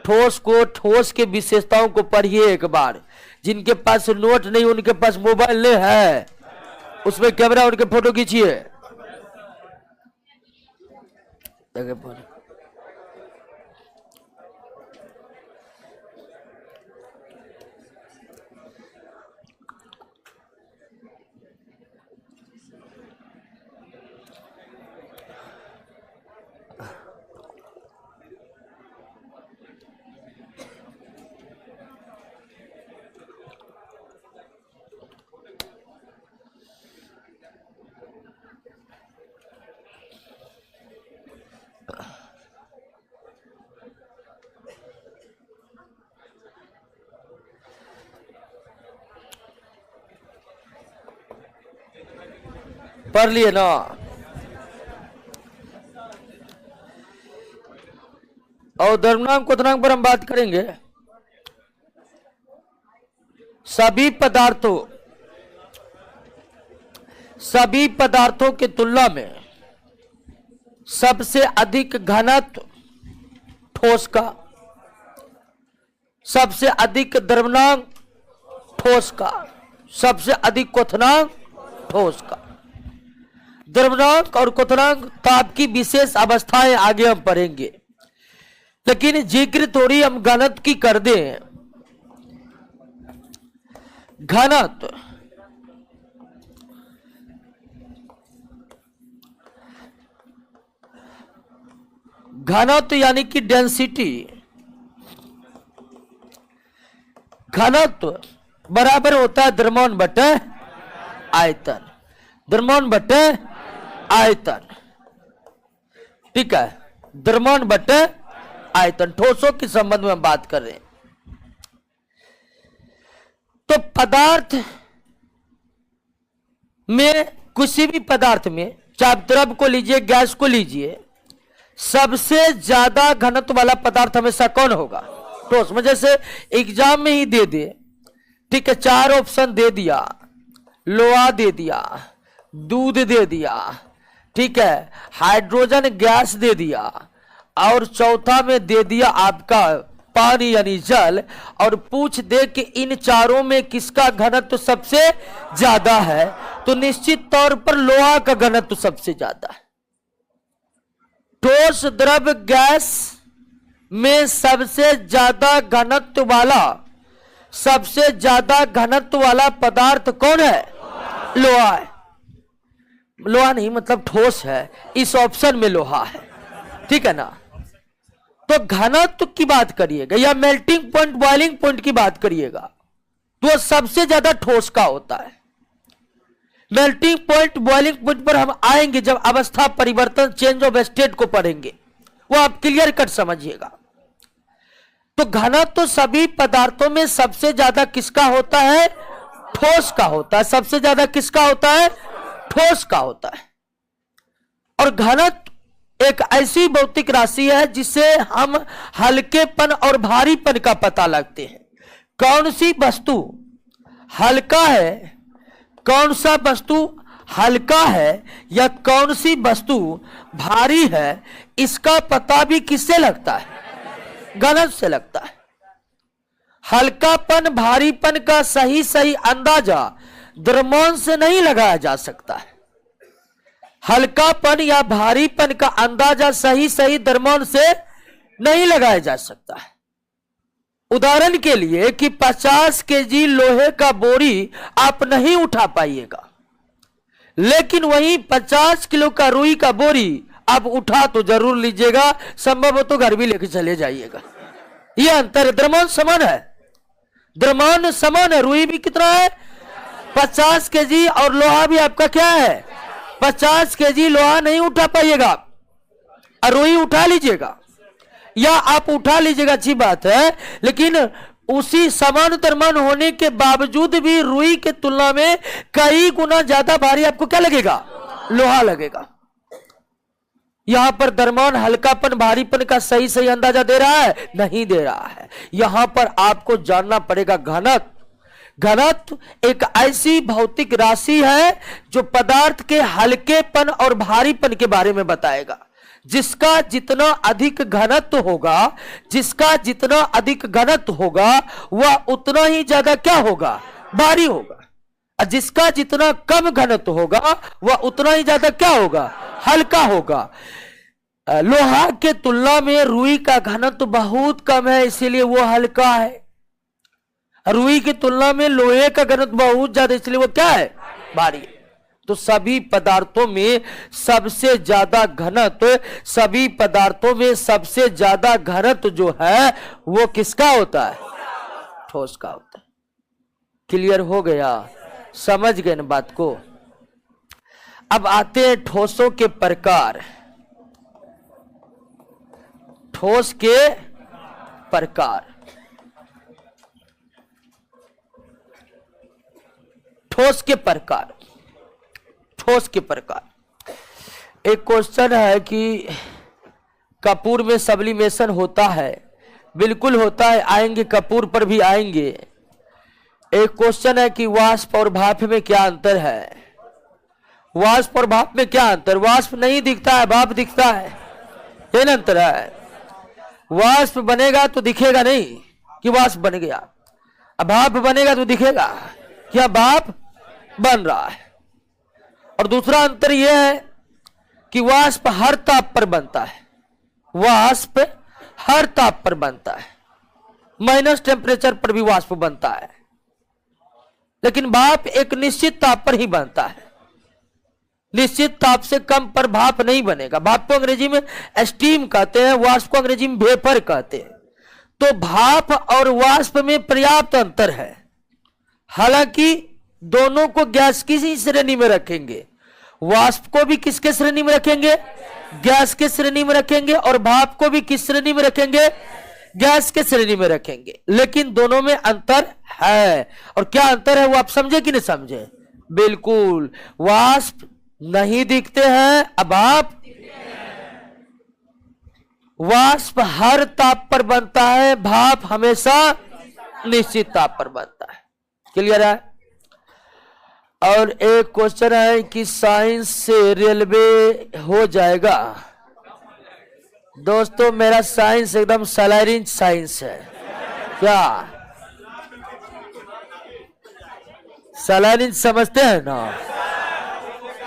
ठोस के विशेषताओं को पढ़िए एक बार। जिनके पास नोट नहीं, उनके पास मोबाइल नहीं है, उसमें कैमरा उनके फोटो खींचिए। पढ़ लिए ना? और द्रव्यमान क्वथनांक पर हम बात करेंगे। सभी पदार्थों की तुलना में सबसे अधिक घनत्व ठोस का, सबसे अधिक द्रव्यमान ठोस का, सबसे अधिक क्वथनांक ठोस का। द्रव्यनांक और क्वथनांक ताप की विशेष अवस्थाएं आगे हम पढ़ेंगे, लेकिन जिक्र थोड़ी हम घनत्व की कर दें। घनत्व घनत्व यानी कि डेंसिटी, घनत्व बराबर होता है द्रव्यमान बटे आयतन, द्रव्यमान बटे आयतन। ठीक है, द्रव्यमान बटे आयतन, ठोसों के संबंध में हम बात कर रहे हैं। तो पदार्थ में, किसी भी पदार्थ में, चाहे द्रव को लीजिए, गैस को लीजिए, सबसे ज्यादा घनत्व वाला पदार्थ हमेशा कौन होगा? ठोस में। जैसे एग्जाम में ही दे दे, ठीक है, 4 ऑप्शन दे दिया, लोहा दे दिया, दूध दे दिया, ठीक है, हाइड्रोजन गैस दे दिया, और चौथा में दे दिया आपका पानी यानी जल, और पूछ दे कि इन चारों में किसका घनत्व सबसे ज्यादा है, तो निश्चित तौर पर लोहा का घनत्व सबसे ज्यादा है। ठोस द्रव गैस में सबसे ज्यादा घनत्व वाला, सबसे ज्यादा घनत्व वाला पदार्थ कौन है? लोहा है। लोहा नहीं मतलब ठोस है, इस ऑप्शन में लोहा है, ठीक है ना। तो घनत्व की बात करिएगा या मेल्टिंग पॉइंट, बॉइलिंग पॉइंट की बात करिएगा, तो सबसे ज्यादा ठोस का होता है। मेल्टिंग पॉइंट, बॉइलिंग पॉइंट पर हम आएंगे जब अवस्था परिवर्तन, चेंज ऑफ स्टेट को पढ़ेंगे, वो आप क्लियर कट समझिएगा। तो घनत्व तो सभी पदार्थों में सबसे ज्यादा किसका होता है? ठोस का होता है। सबसे ज्यादा किसका होता है? ठोस का होता है। और घनत्व एक ऐसी भौतिक राशि है जिससे हम हल्केपन और भारीपन का पता लगते हैं। कौन सी वस्तु हल्का है, कौन सा वस्तु हल्का है या कौन सी वस्तु भारी है, इसका पता भी किससे लगता है? घनत्व से लगता है। हल्कापन भारीपन का सही सही अंदाजा द्रव्यमान से नहीं लगाया जा सकता है। हल्कापन या भारीपन का अंदाजा सही सही द्रव्यमान से नहीं लगाया जा सकता है। उदाहरण के लिए कि 50 केजी लोहे का बोरी आप नहीं उठा पाइएगा, लेकिन वहीं 50 किलो का रुई का बोरी आप उठा तो जरूर लीजिएगा, संभव हो तो घर भी लेके चले जाइएगा। यह अंतर है। द्रव्यमान समान है, द्रव्यमान समान है। रुई भी कितना है? 50 केजी, और लोहा भी आपका क्या है? 50 केजी लोहा नहीं उठा पाइएगा, और रुई उठा लीजिएगा, या आप उठा लीजिएगा, अच्छी बात है, लेकिन उसी समान द्रव्यमान होने के बावजूद भी रुई के तुलना में कई गुना ज्यादा भारी आपको क्या लगेगा? लोहा लगेगा। यहां पर द्रव्यमान हल्कापन भारीपन का सही सही अंदाजा दे रहा है? नहीं दे रहा है। यहां पर आपको जानना पड़ेगा घनत्व। घनत्व एक ऐसी भौतिक राशि है जो पदार्थ के हल्केपन और भारीपन के बारे में बताएगा। जिसका जितना अधिक घनत्व होगा, जिसका जितना अधिक घनत्व होगा, वह उतना ही ज्यादा क्या होगा? भारी होगा। और जिसका जितना कम घनत्व होगा, वह उतना ही ज्यादा क्या होगा? हल्का होगा। लोहा के तुलना में रुई का घनत्व बहुत कम है, इसीलिए वो हल्का है। रुई की तुलना में लोहे का घनत्व बहुत ज्यादा, इसलिए वो क्या है? भारी। तो सभी पदार्थों में सबसे ज्यादा घनत्व, सभी पदार्थों में सबसे ज्यादा घनत्व जो है वो किसका होता है? ठोस का होता है। क्लियर हो गया? समझ गए ना बात को? अब आते हैं ठोसों के प्रकार। ठोस के प्रकार। ठोस के प्रकार। ठोस के प्रकार। एक क्वेश्चन है कि कपूर में सब्लिमेशन होता है? बिल्कुल होता है, आएंगे कपूर पर भी आएंगे। एक क्वेश्चन है कि वाष्प और भाप में क्या अंतर है? वाष्प और भाप में क्या अंतर? वाष्प नहीं दिखता है, भाप दिखता है, ये ना अंतर है। वाष्प बनेगा तो दिखेगा नहीं कि वाष्प बन गया, अब भाप बनेगा तो दिखेगा क्या भाप बन रहा है। और दूसरा अंतर यह है कि वाष्प हर ताप पर बनता है, वाष्प हर ताप पर बनता है, माइनस टेम्परेचर पर भी वाष्प बनता है, लेकिन भाप एक निश्चित ताप पर ही बनता है। निश्चित ताप से कम पर भाप नहीं बनेगा। भाप को अंग्रेजी में स्टीम कहते हैं, वाष्प को अंग्रेजी में वेपर कहते हैं। तो भाप और वाष्प में पर्याप्त अंतर है। हालांकि दोनों को गैस की ही श्रेणी में रखेंगे, वाष्प को भी किसके श्रेणी में रखेंगे? गैस के श्रेणी में रखेंगे, और भाप को भी किस श्रेणी में रखेंगे? गैस के श्रेणी में रखेंगे। लेकिन दोनों में अंतर है, और क्या अंतर है वो आप समझे कि नहीं समझे? बिल्कुल, वाष्प नहीं दिखते हैं, अब भाप, वाष्प हर ताप पर बनता है, भाप हमेशा निश्चित ताप पर बनता है। क्लियर है? और एक क्वेश्चन है कि साइंस से रेलवे हो जाएगा। दोस्तों मेरा साइंस एकदम सलाइरिन साइंस है। क्या सलाइरिन समझते हैं ना?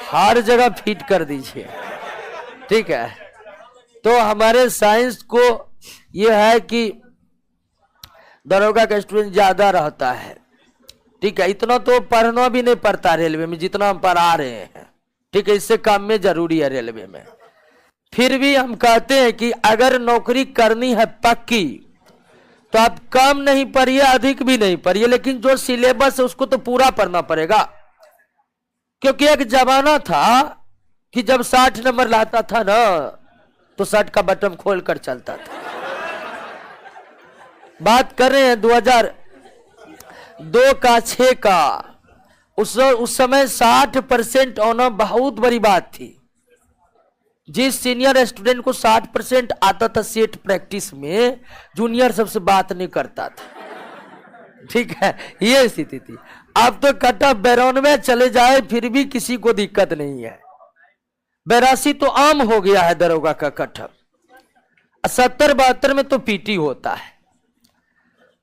हर जगह फिट कर दीजिए, ठीक है। तो हमारे साइंस को यह है कि दरोगा का स्टूडेंट ज्यादा रहता है, ठीक है। इतना तो पढ़ना भी नहीं पड़ता रेलवे में जितना हम पढ़ा रहे हैं, ठीक है। इससे काम में जरूरी है रेलवे में। फिर भी हम कहते हैं कि अगर नौकरी करनी है पक्की तो आप कम नहीं पढ़िए, अधिक भी नहीं पढ़िए, लेकिन जो सिलेबस है उसको तो पूरा पढ़ना पड़ेगा। क्योंकि एक जमाना था कि जब 60 नंबर लाता था ना तो शर्ट का बटन खोल कर चलता था। बात कर रहे हैं 2002 का 6 का। उस समय 60% आना बहुत बड़ी बात थी। जिस सीनियर स्टूडेंट को 60% आता था सेट प्रैक्टिस में, जूनियर सबसे बात नहीं करता था, ठीक है। ये स्थिति थी। अब तो कट ऑफ 92 चले जाए फिर भी किसी को दिक्कत नहीं है। 82 तो आम हो गया है दरोगा का कट ऑफ। 70-72 में तो पीटी होता है।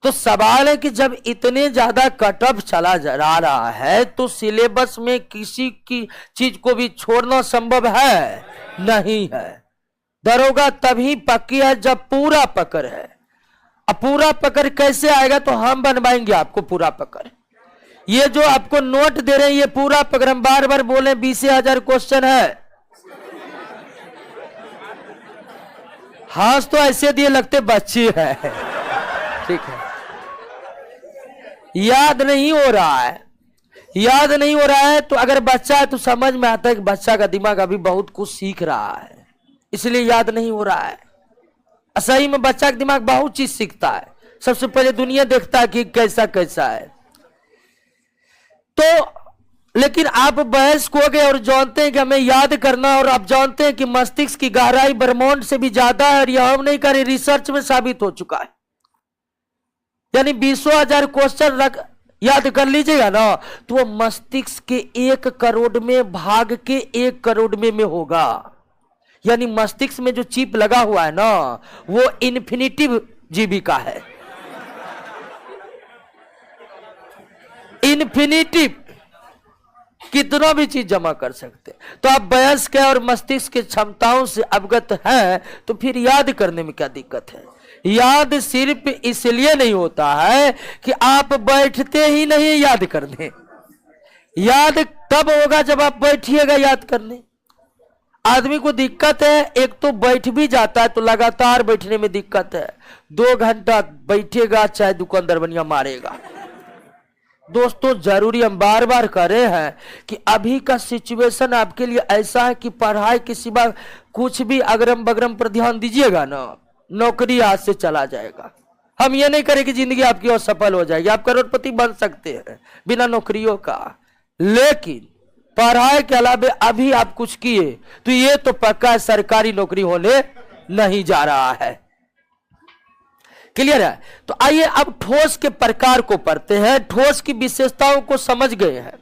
तो सवाल है कि जब इतने ज्यादा कट ऑफ चला जा रहा है तो सिलेबस में किसी की चीज को भी छोड़ना संभव है? नहीं है। दरोगा तभी पक्की है जब पूरा पकड़ है। अब पूरा पकड़ कैसे आएगा? तो हम बनवाएंगे आपको पूरा पकड़। ये जो आपको नोट दे रहे हैं ये पूरा पकड़, हम बार बार बोले 20,000 क्वेश्चन है। हाँ तो ऐसे दिए लगते बच्चे है, ठीक है। याद नहीं हो रहा है, याद नहीं हो रहा है तो अगर बच्चा है तो समझ में आता है कि बच्चा का दिमाग अभी बहुत कुछ सीख रहा है, इसलिए याद नहीं हो रहा है। सही में बच्चा का दिमाग बहुत चीज सीखता है। सबसे पहले दुनिया देखता है कि कैसा कैसा है। तो लेकिन आप वयस्क हो गए और जानते हैं कि हमें याद करना, और आप जानते हैं कि मस्तिष्क की गहराई ब्रह्मांड से भी ज्यादा है, और यह हम नहीं करें, रिसर्च में साबित हो चुका है। यानी 20,000 क्वेश्चन याद कर लीजिएगा ना तो वो मस्तिष्क के 1 करोड़ में भाग के 1 करोड़ में होगा। यानी मस्तिष्क में जो चिप लगा हुआ है ना वो इन्फिनिटिव जीबी का है। इन्फिनिटिव कितना भी चीज जमा कर सकते। तो आप वयस्क है और मस्तिष्क की क्षमताओं से अवगत हैं तो फिर याद करने में क्या दिक्कत है? याद सिर्फ इसलिए नहीं होता है कि आप बैठते ही नहीं याद करने। याद तब होगा जब आप बैठिएगा याद करने। आदमी को दिक्कत है, एक तो बैठ भी जाता है तो लगातार बैठने में दिक्कत है। 2 घंटा बैठेगा चाहे दुकानदार बनिया मारेगा। दोस्तों जरूरी हम बार बार कर रहे हैं कि अभी का सिचुएशन आपके लिए ऐसा है कि पढ़ाई के सिवा कुछ भी अगरम बगरम पर ध्यान दीजिएगा ना, नौकरी आज से चला जाएगा। हम ये नहीं करें कि जिंदगी आपकी और सफल हो जाएगी, आप करोड़पति बन सकते हैं बिना नौकरियों का, लेकिन पढ़ाई के अलावा अभी आप कुछ किए तो ये तो पक्का सरकारी नौकरी होने नहीं जा रहा है। क्लियर है? तो आइए अब ठोस के प्रकार को पढ़ते हैं। ठोस की विशेषताओं को समझ गए हैं।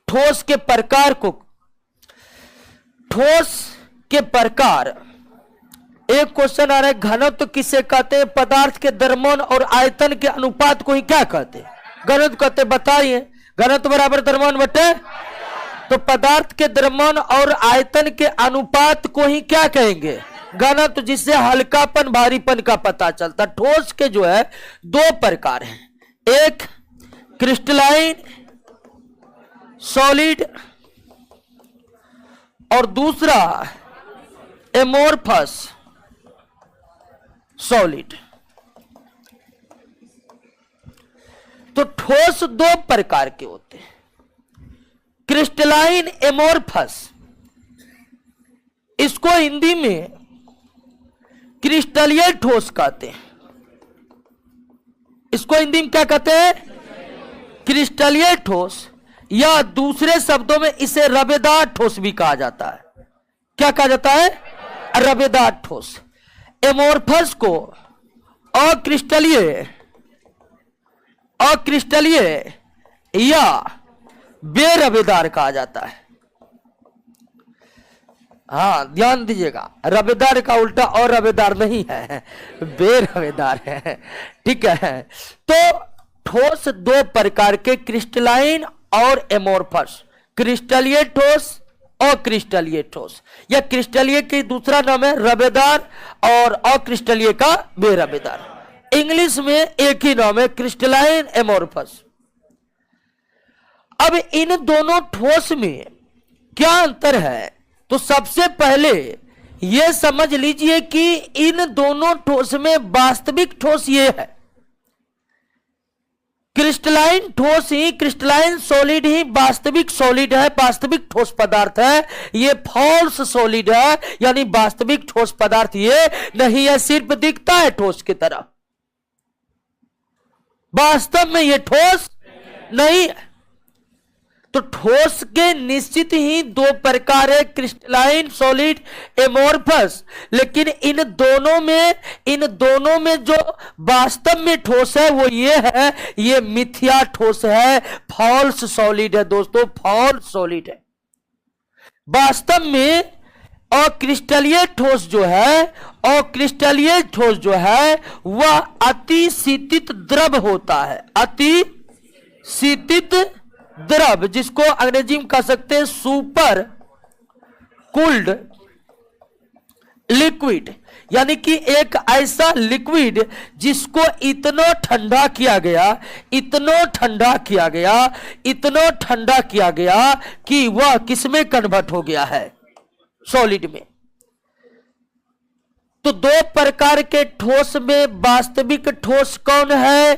ठोस के प्रकार को, ठोस के प्रकार, एक क्वेश्चन आ रहा है, घनत्व किसे कहते हैं? पदार्थ के द्रव्यमान और आयतन के अनुपात को ही क्या कहते हैं? घनत्व कहते हैं। बताइए, घनत्व बराबर द्रव्यमान बटे। तो पदार्थ के द्रव्यमान और आयतन के अनुपात को ही क्या कहेंगे? घनत्व, जिससे हल्कापन भारीपन का पता चलता। ठोस के जो है दो प्रकार हैं, एक क्रिस्टलाइन सॉलिड और दूसरा एमोर्फस सॉलिड। तो ठोस दो प्रकार के होते हैं, क्रिस्टलाइन एमोर्फस, इसको हिंदी में क्रिस्टलीय ठोस कहते हैं। इसको हिंदी में क्या कहते हैं? क्रिस्टलीय ठोस, या दूसरे शब्दों में इसे रबेदार ठोस भी कहा जाता है। क्या कहा जाता है? रबेदार ठोस। एमोर्फस को अक्रिस्टलीय या बेरबेदार कहा जाता है। हाँ, ध्यान दीजिएगा, रबेदार का उल्टा और रबेदार नहीं है, बेरबेदार है। ठीक है। तो ठोस दो प्रकार के, क्रिस्टलाइन और एमोर्फस, क्रिस्टलीय ठोस और क्रिस्टलीय ठोस, या क्रिस्टलीय की दूसरा नाम है रबेदार और अक्रिस्टलीय का बेरबेदार। इंग्लिश में एक ही नाम है, क्रिस्टलाइन एमोर्फस। अब इन दोनों ठोस में क्या अंतर है? तो सबसे पहले यह समझ लीजिए कि इन दोनों ठोस में वास्तविक ठोस यह है, क्रिस्टलाइन ठोस ही, क्रिस्टलाइन सॉलिड ही वास्तविक सॉलिड है, वास्तविक ठोस पदार्थ है। ये फॉल्स सॉलिड है, यानी वास्तविक ठोस पदार्थ ये नहीं है, सिर्फ दिखता है ठोस की तरह, वास्तव में ये ठोस नहीं है। तो ठोस के निश्चित ही दो प्रकार है, क्रिस्टलाइन सॉलिड एमोर्फस। लेकिन इन दोनों में जो वास्तव में ठोस है वो ये है, ये मिथ्या ठोस है, फॉल्स सॉलिड है दोस्तों, फॉल्स सॉलिड है। वास्तव में अक्रिस्टलीय ठोस जो है वह अति शीतित द्रव होता है, अति शीतित द्रव, जिसको अंग्रेजी में कह सकते हैं सुपर कूल्ड लिक्विड, यानी कि एक ऐसा लिक्विड जिसको इतना ठंडा किया गया कि वह किसमें कन्वर्ट हो गया है? सॉलिड में। तो दो प्रकार के ठोस में वास्तविक ठोस कौन है?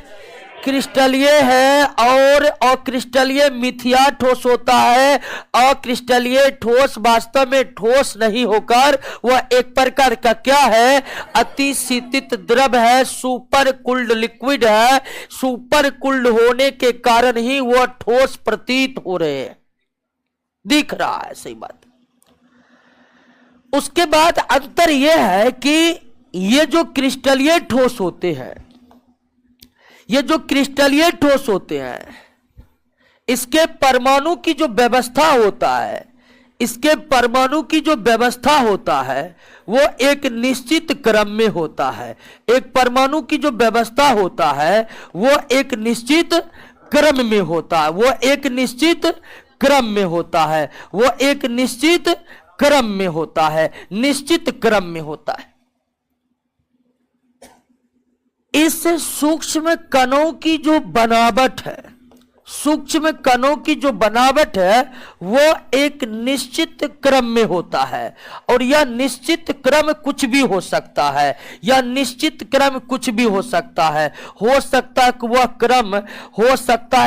क्रिस्टलीय है, और अक्रिस्टलीय मिथ्या ठोस होता है। अक्रिस्टलीय ठोस वास्तव में ठोस नहीं होकर वह एक प्रकार का क्या है? अति शीतित द्रव है, सुपर कूल्ड लिक्विड है। सुपर कूल्ड होने के कारण ही वह ठोस प्रतीत हो रहे हैं, दिख रहा है, सही बात। उसके बाद अंतर यह है कि ये जो क्रिस्टलीय ठोस होते हैं, इसके परमाणु की जो व्यवस्था होता है, वो एक निश्चित क्रम में होता है। एक परमाणु की जो व्यवस्था होता है वो एक निश्चित क्रम में होता है, वो एक निश्चित क्रम में होता है, वो एक निश्चित क्रम में होता है, निश्चित क्रम में होता है। इस सूक्ष्म कणों की जो बनावट है, वो एक निश्चित क्रम में होता है। और यह निश्चित क्रम कुछ भी हो सकता है, हो सकता है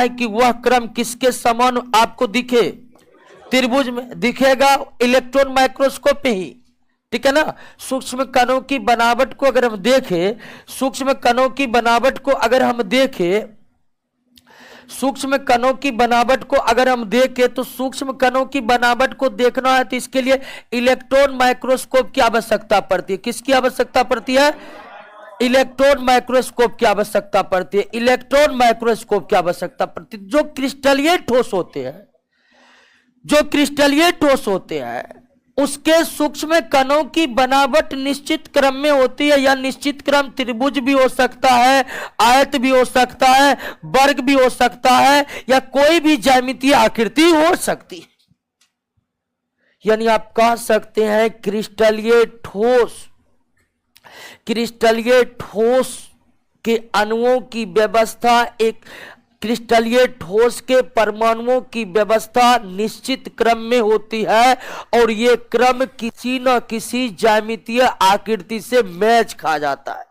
कि वह क्रम किसके समान आपको दिखे? त्रिभुज में दिखेगा, इलेक्ट्रॉन माइक्रोस्कोप में ही, ठीक है ना। सूक्ष्म कणों की बनावट को अगर हम देखें, तो सूक्ष्म कणों की बनावट को अगर हम देखना है तो इसके लिए इलेक्ट्रॉन माइक्रोस्कोप की आवश्यकता पड़ती है। किसकी आवश्यकता पड़ती है? इलेक्ट्रॉन माइक्रोस्कोप की आवश्यकता पड़ती है। जो क्रिस्टलीय ठोस होते हैं उसके सूक्ष्म कणों की बनावट निश्चित क्रम में होती है। या निश्चित क्रम त्रिभुज भी हो सकता है, आयत भी हो सकता है, वर्ग भी हो सकता है, या कोई भी ज्यामितीय आकृति हो सकती है। यानी आप कह सकते हैं क्रिस्टलीय ठोस के अणुओं की व्यवस्था, एक क्रिस्टलीय ठोस के परमाणुओं की व्यवस्था निश्चित क्रम में होती है और ये क्रम किसी न किसी ज्यामितीय आकृति से मैच खा जाता है।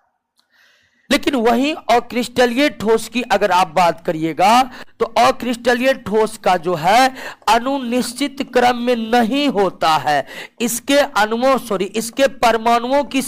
लेकिन वहीं अक्रिस्टलीय ठोस की अगर आप बात करिएगा तो अक्रिस्टलीय ठोस का जो है अणु निश्चित क्रम में नहीं होता है। इसके परमाणुओं की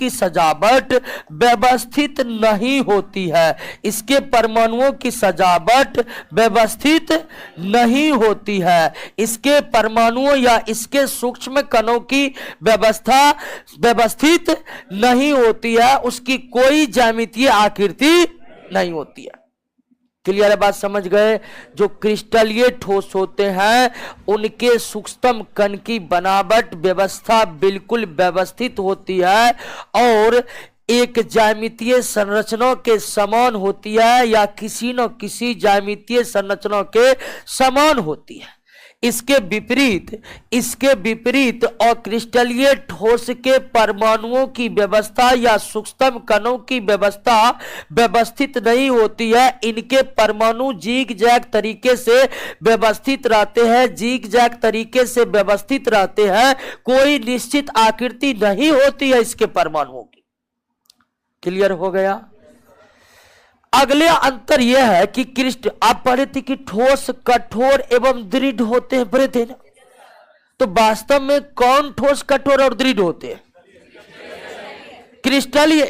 सजावट व्यवस्थित नहीं होती है। इसके परमाणुओं की सजावट व्यवस्थित नहीं होती है। इसके परमाणुओं या इसके सूक्ष्म कणों की व्यवस्था व्यवस्थित नहीं होती है। उसकी कोई ज्यामितीय आकृति नहीं होती है। क्लियर है बात, समझ गए? जो क्रिस्टलीय ठोस होते हैं उनके सूक्ष्म कण की बनावट व्यवस्था बिल्कुल व्यवस्थित होती है और एक ज्यामितीय संरचना के समान होती है या किसी न किसी ज्यामितीय संरचना के समान होती है। इसके विपरीत अक्रिस्टलीय ठोस के परमाणुओं की व्यवस्था या सूक्ष्म कणों की व्यवस्था व्यवस्थित नहीं होती है। इनके परमाणु जीग जैग तरीके से व्यवस्थित रहते हैं, कोई निश्चित आकृति नहीं होती है इसके परमाणुओं की। क्लियर हो गया? अगले अंतर यह है कि आप पढ़े थे कि ठोस कठोर एवं दृढ़ होते हैं, पढ़े थे ना? तो वास्तव में कौन ठोस कठोर और दृढ़ होते हैं? क्रिस्टलीय।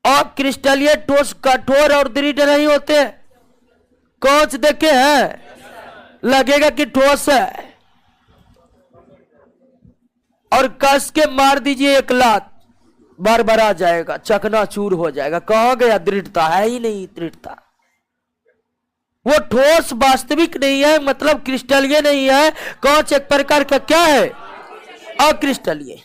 और क्रिस्टलीय ठोस कठोर और दृढ़ नहीं होते। कौन से देखे हैं? लगेगा कि ठोस है और कस के मार दीजिए एक लात, बार बार आ जाएगा, चकनाचूर हो जाएगा। कहां गया दृढ़ता? है ही नहीं दृढ़ता। वो ठोस वास्तविक नहीं है, मतलब क्रिस्टलीय नहीं है। कौन एक प्रकार का क्या है? अक्रिस्टलीय।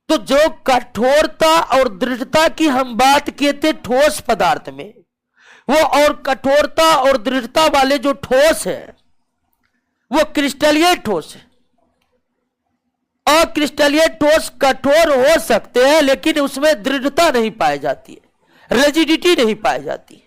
तो जो कठोरता और दृढ़ता की हम बात किए थे ठोस पदार्थ में, वो और कठोरता और दृढ़ता वाले जो ठोस है वो क्रिस्टलीय ठोस है। अक्रिस्टलीय ठोस कठोर हो सकते हैं लेकिन उसमें दृढ़ता नहीं पाई जाती है, रिजिडिटी नहीं पाई जाती।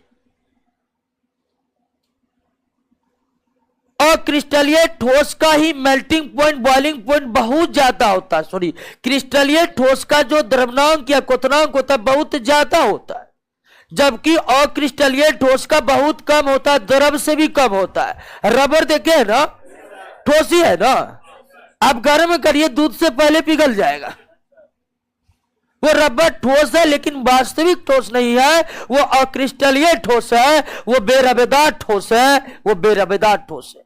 अक्रिस्टलीय ठोस का ही मेल्टिंग पॉइंट, बॉइलिंग पॉइंट बहुत ज्यादा होता है। क्रिस्टलीय ठोस का जो द्रवनांक या क्वथनांक होता है बहुत ज्यादा होता है, जबकि अक्रिस्टलीय ठोस का बहुत कम होता है, द्रव से भी कम होता है। रबर देखे है ना, ठोस ही है ना। आप गर्म करिए, दूध से पहले पिघल जाएगा। वो रबर ठोस है लेकिन वास्तविक ठोस नहीं है, वो अक्रिस्टलीय ठोस है, वो बेरबेदार ठोस है।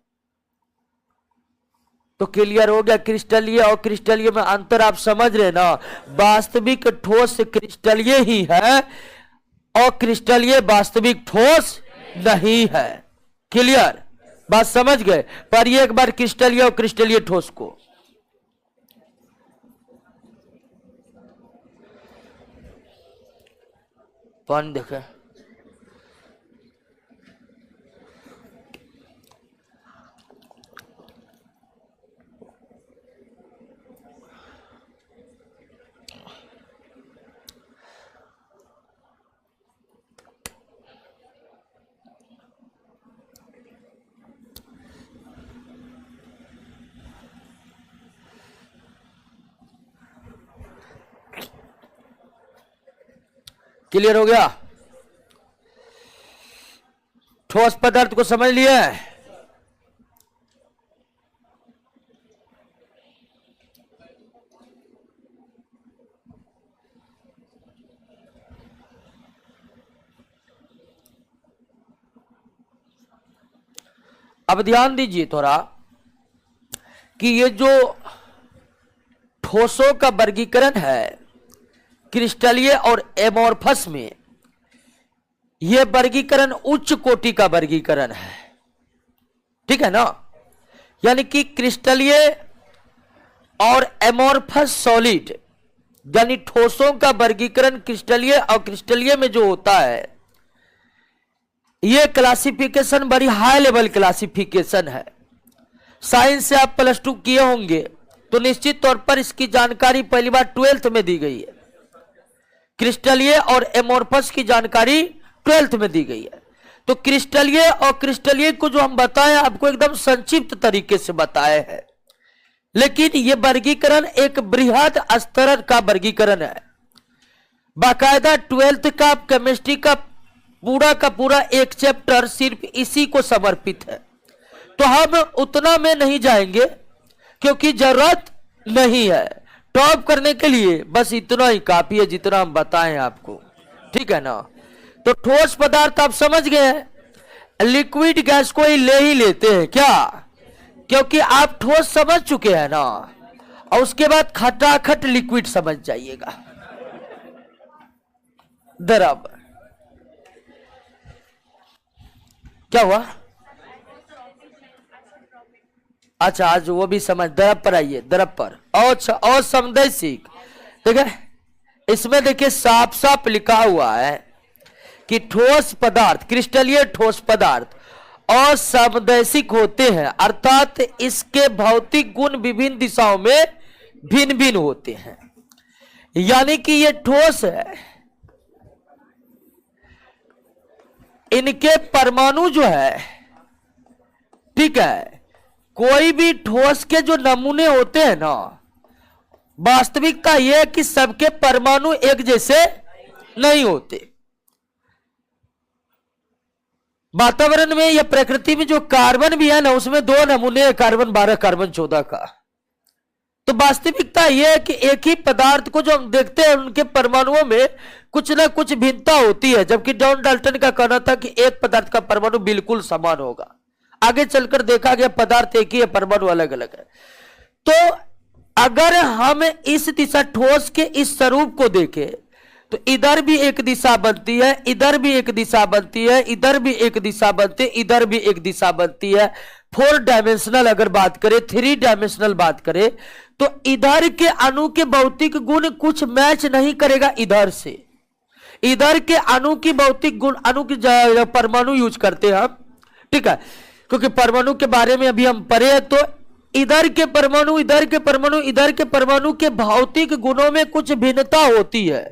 तो क्लियर हो गया क्रिस्टलीय और क्रिस्टलीय में अंतर आप समझ रहे ना? वास्तविक ठोस क्रिस्टलीय ही है, अक्रिस्टलीय वास्तविक ठोस नहीं है। क्लियर बात समझ गए? पर ये एक बार क्रिस्टलीय और क्रिस्टलीय ठोस को पानी देखे। क्लियर हो गया? ठोस पदार्थ को समझ लिया? अब ध्यान दीजिए थोड़ा कि ये जो ठोसों का वर्गीकरण है क्रिस्टलीय और एमोर्फस में, यह वर्गीकरण उच्च कोटि का वर्गीकरण है। ठीक है ना? यानी कि क्रिस्टलीय और एमोर्फस सॉलिड यानी ठोसों का वर्गीकरण क्रिस्टलीय और क्रिस्टलीय में जो होता है ये क्लासिफिकेशन बड़ी हाई लेवल क्लासिफिकेशन है। साइंस से आप +2 किए होंगे तो निश्चित तौर पर इसकी जानकारी पहली बार 12th में दी गई है। क्रिस्टलीय और एमोर्फस की जानकारी 12th में दी गई है। तो क्रिस्टलीय और क्रिस्टलीय को जो हम बताएं आपको एकदम संक्षिप्त तरीके से बताए हैं, लेकिन यह वर्गीकरण एक बृहद स्तर का वर्गीकरण है। बाकायदा 12th का केमिस्ट्री का पूरा एक चैप्टर सिर्फ इसी को समर्पित है। तो हम उतना में नहीं जाएंगे क्योंकि जरूरत नहीं है। टॉप करने के लिए बस इतना ही काफी है जितना हम बताएं आपको, ठीक है ना। तो ठोस पदार्थ आप समझ गए हैं, लिक्विड गैस को ही लेते हैं क्या, क्योंकि आप ठोस समझ चुके हैं ना, और उसके बाद खटाखट लिक्विड समझ जाइएगा। द्रव क्या हुआ? अच्छा, आज वो भी समझ, द्रव पर आइए, द्रव पर और समदैशिक। देखिए इसमें देखिए साफ साफ लिखा हुआ है कि ठोस पदार्थ, क्रिस्टलीय ठोस पदार्थ और समदैशिक होते हैं, अर्थात इसके भौतिक गुण विभिन्न दिशाओं में भिन्न भिन्न होते हैं। यानी कि ये ठोस है, इनके परमाणु जो है, ठीक है, कोई भी ठोस के जो नमूने होते हैं ना, वास्तविकता यह है कि सबके परमाणु एक जैसे नहीं होते। वातावरण में या प्रकृति में जो कार्बन भी है ना, उसमें 2 नमूने हैं, कार्बन 12 कार्बन 14 का। तो वास्तविकता यह है कि एक ही पदार्थ को जो हम देखते हैं उनके परमाणुओं में कुछ ना कुछ भिन्नता होती है, जबकि जॉन डाल्टन का कहना था कि एक पदार्थ का परमाणु बिल्कुल समान होगा। आगे चलकर देखा गया पदार्थ एक ही है, परमाणु अलग अलग है। तो अगर हम इस दिशा ठोस के इस स्वरूप को देखें तो इधर भी एक दिशा बनती है, इधर भी एक दिशा बनती है, इधर भी एक दिशा बनती है, इधर भी एक दिशा बनती है। 4 डायमेंशनल अगर बात करें, 3 डायमेंशनल बात करें, तो इधर के अणु के भौतिक गुण कुछ मैच नहीं करेगा इधर से। इधर के अणु की भौतिक गुण, अणु की परमाणु यूज करते हैं हम, ठीक है, क्योंकि परमाणु के बारे में अभी हम पढ़े हैं। तो इधर के परमाणु, इधर के परमाणु, इधर के परमाणु के भौतिक गुणों में कुछ भिन्नता होती है,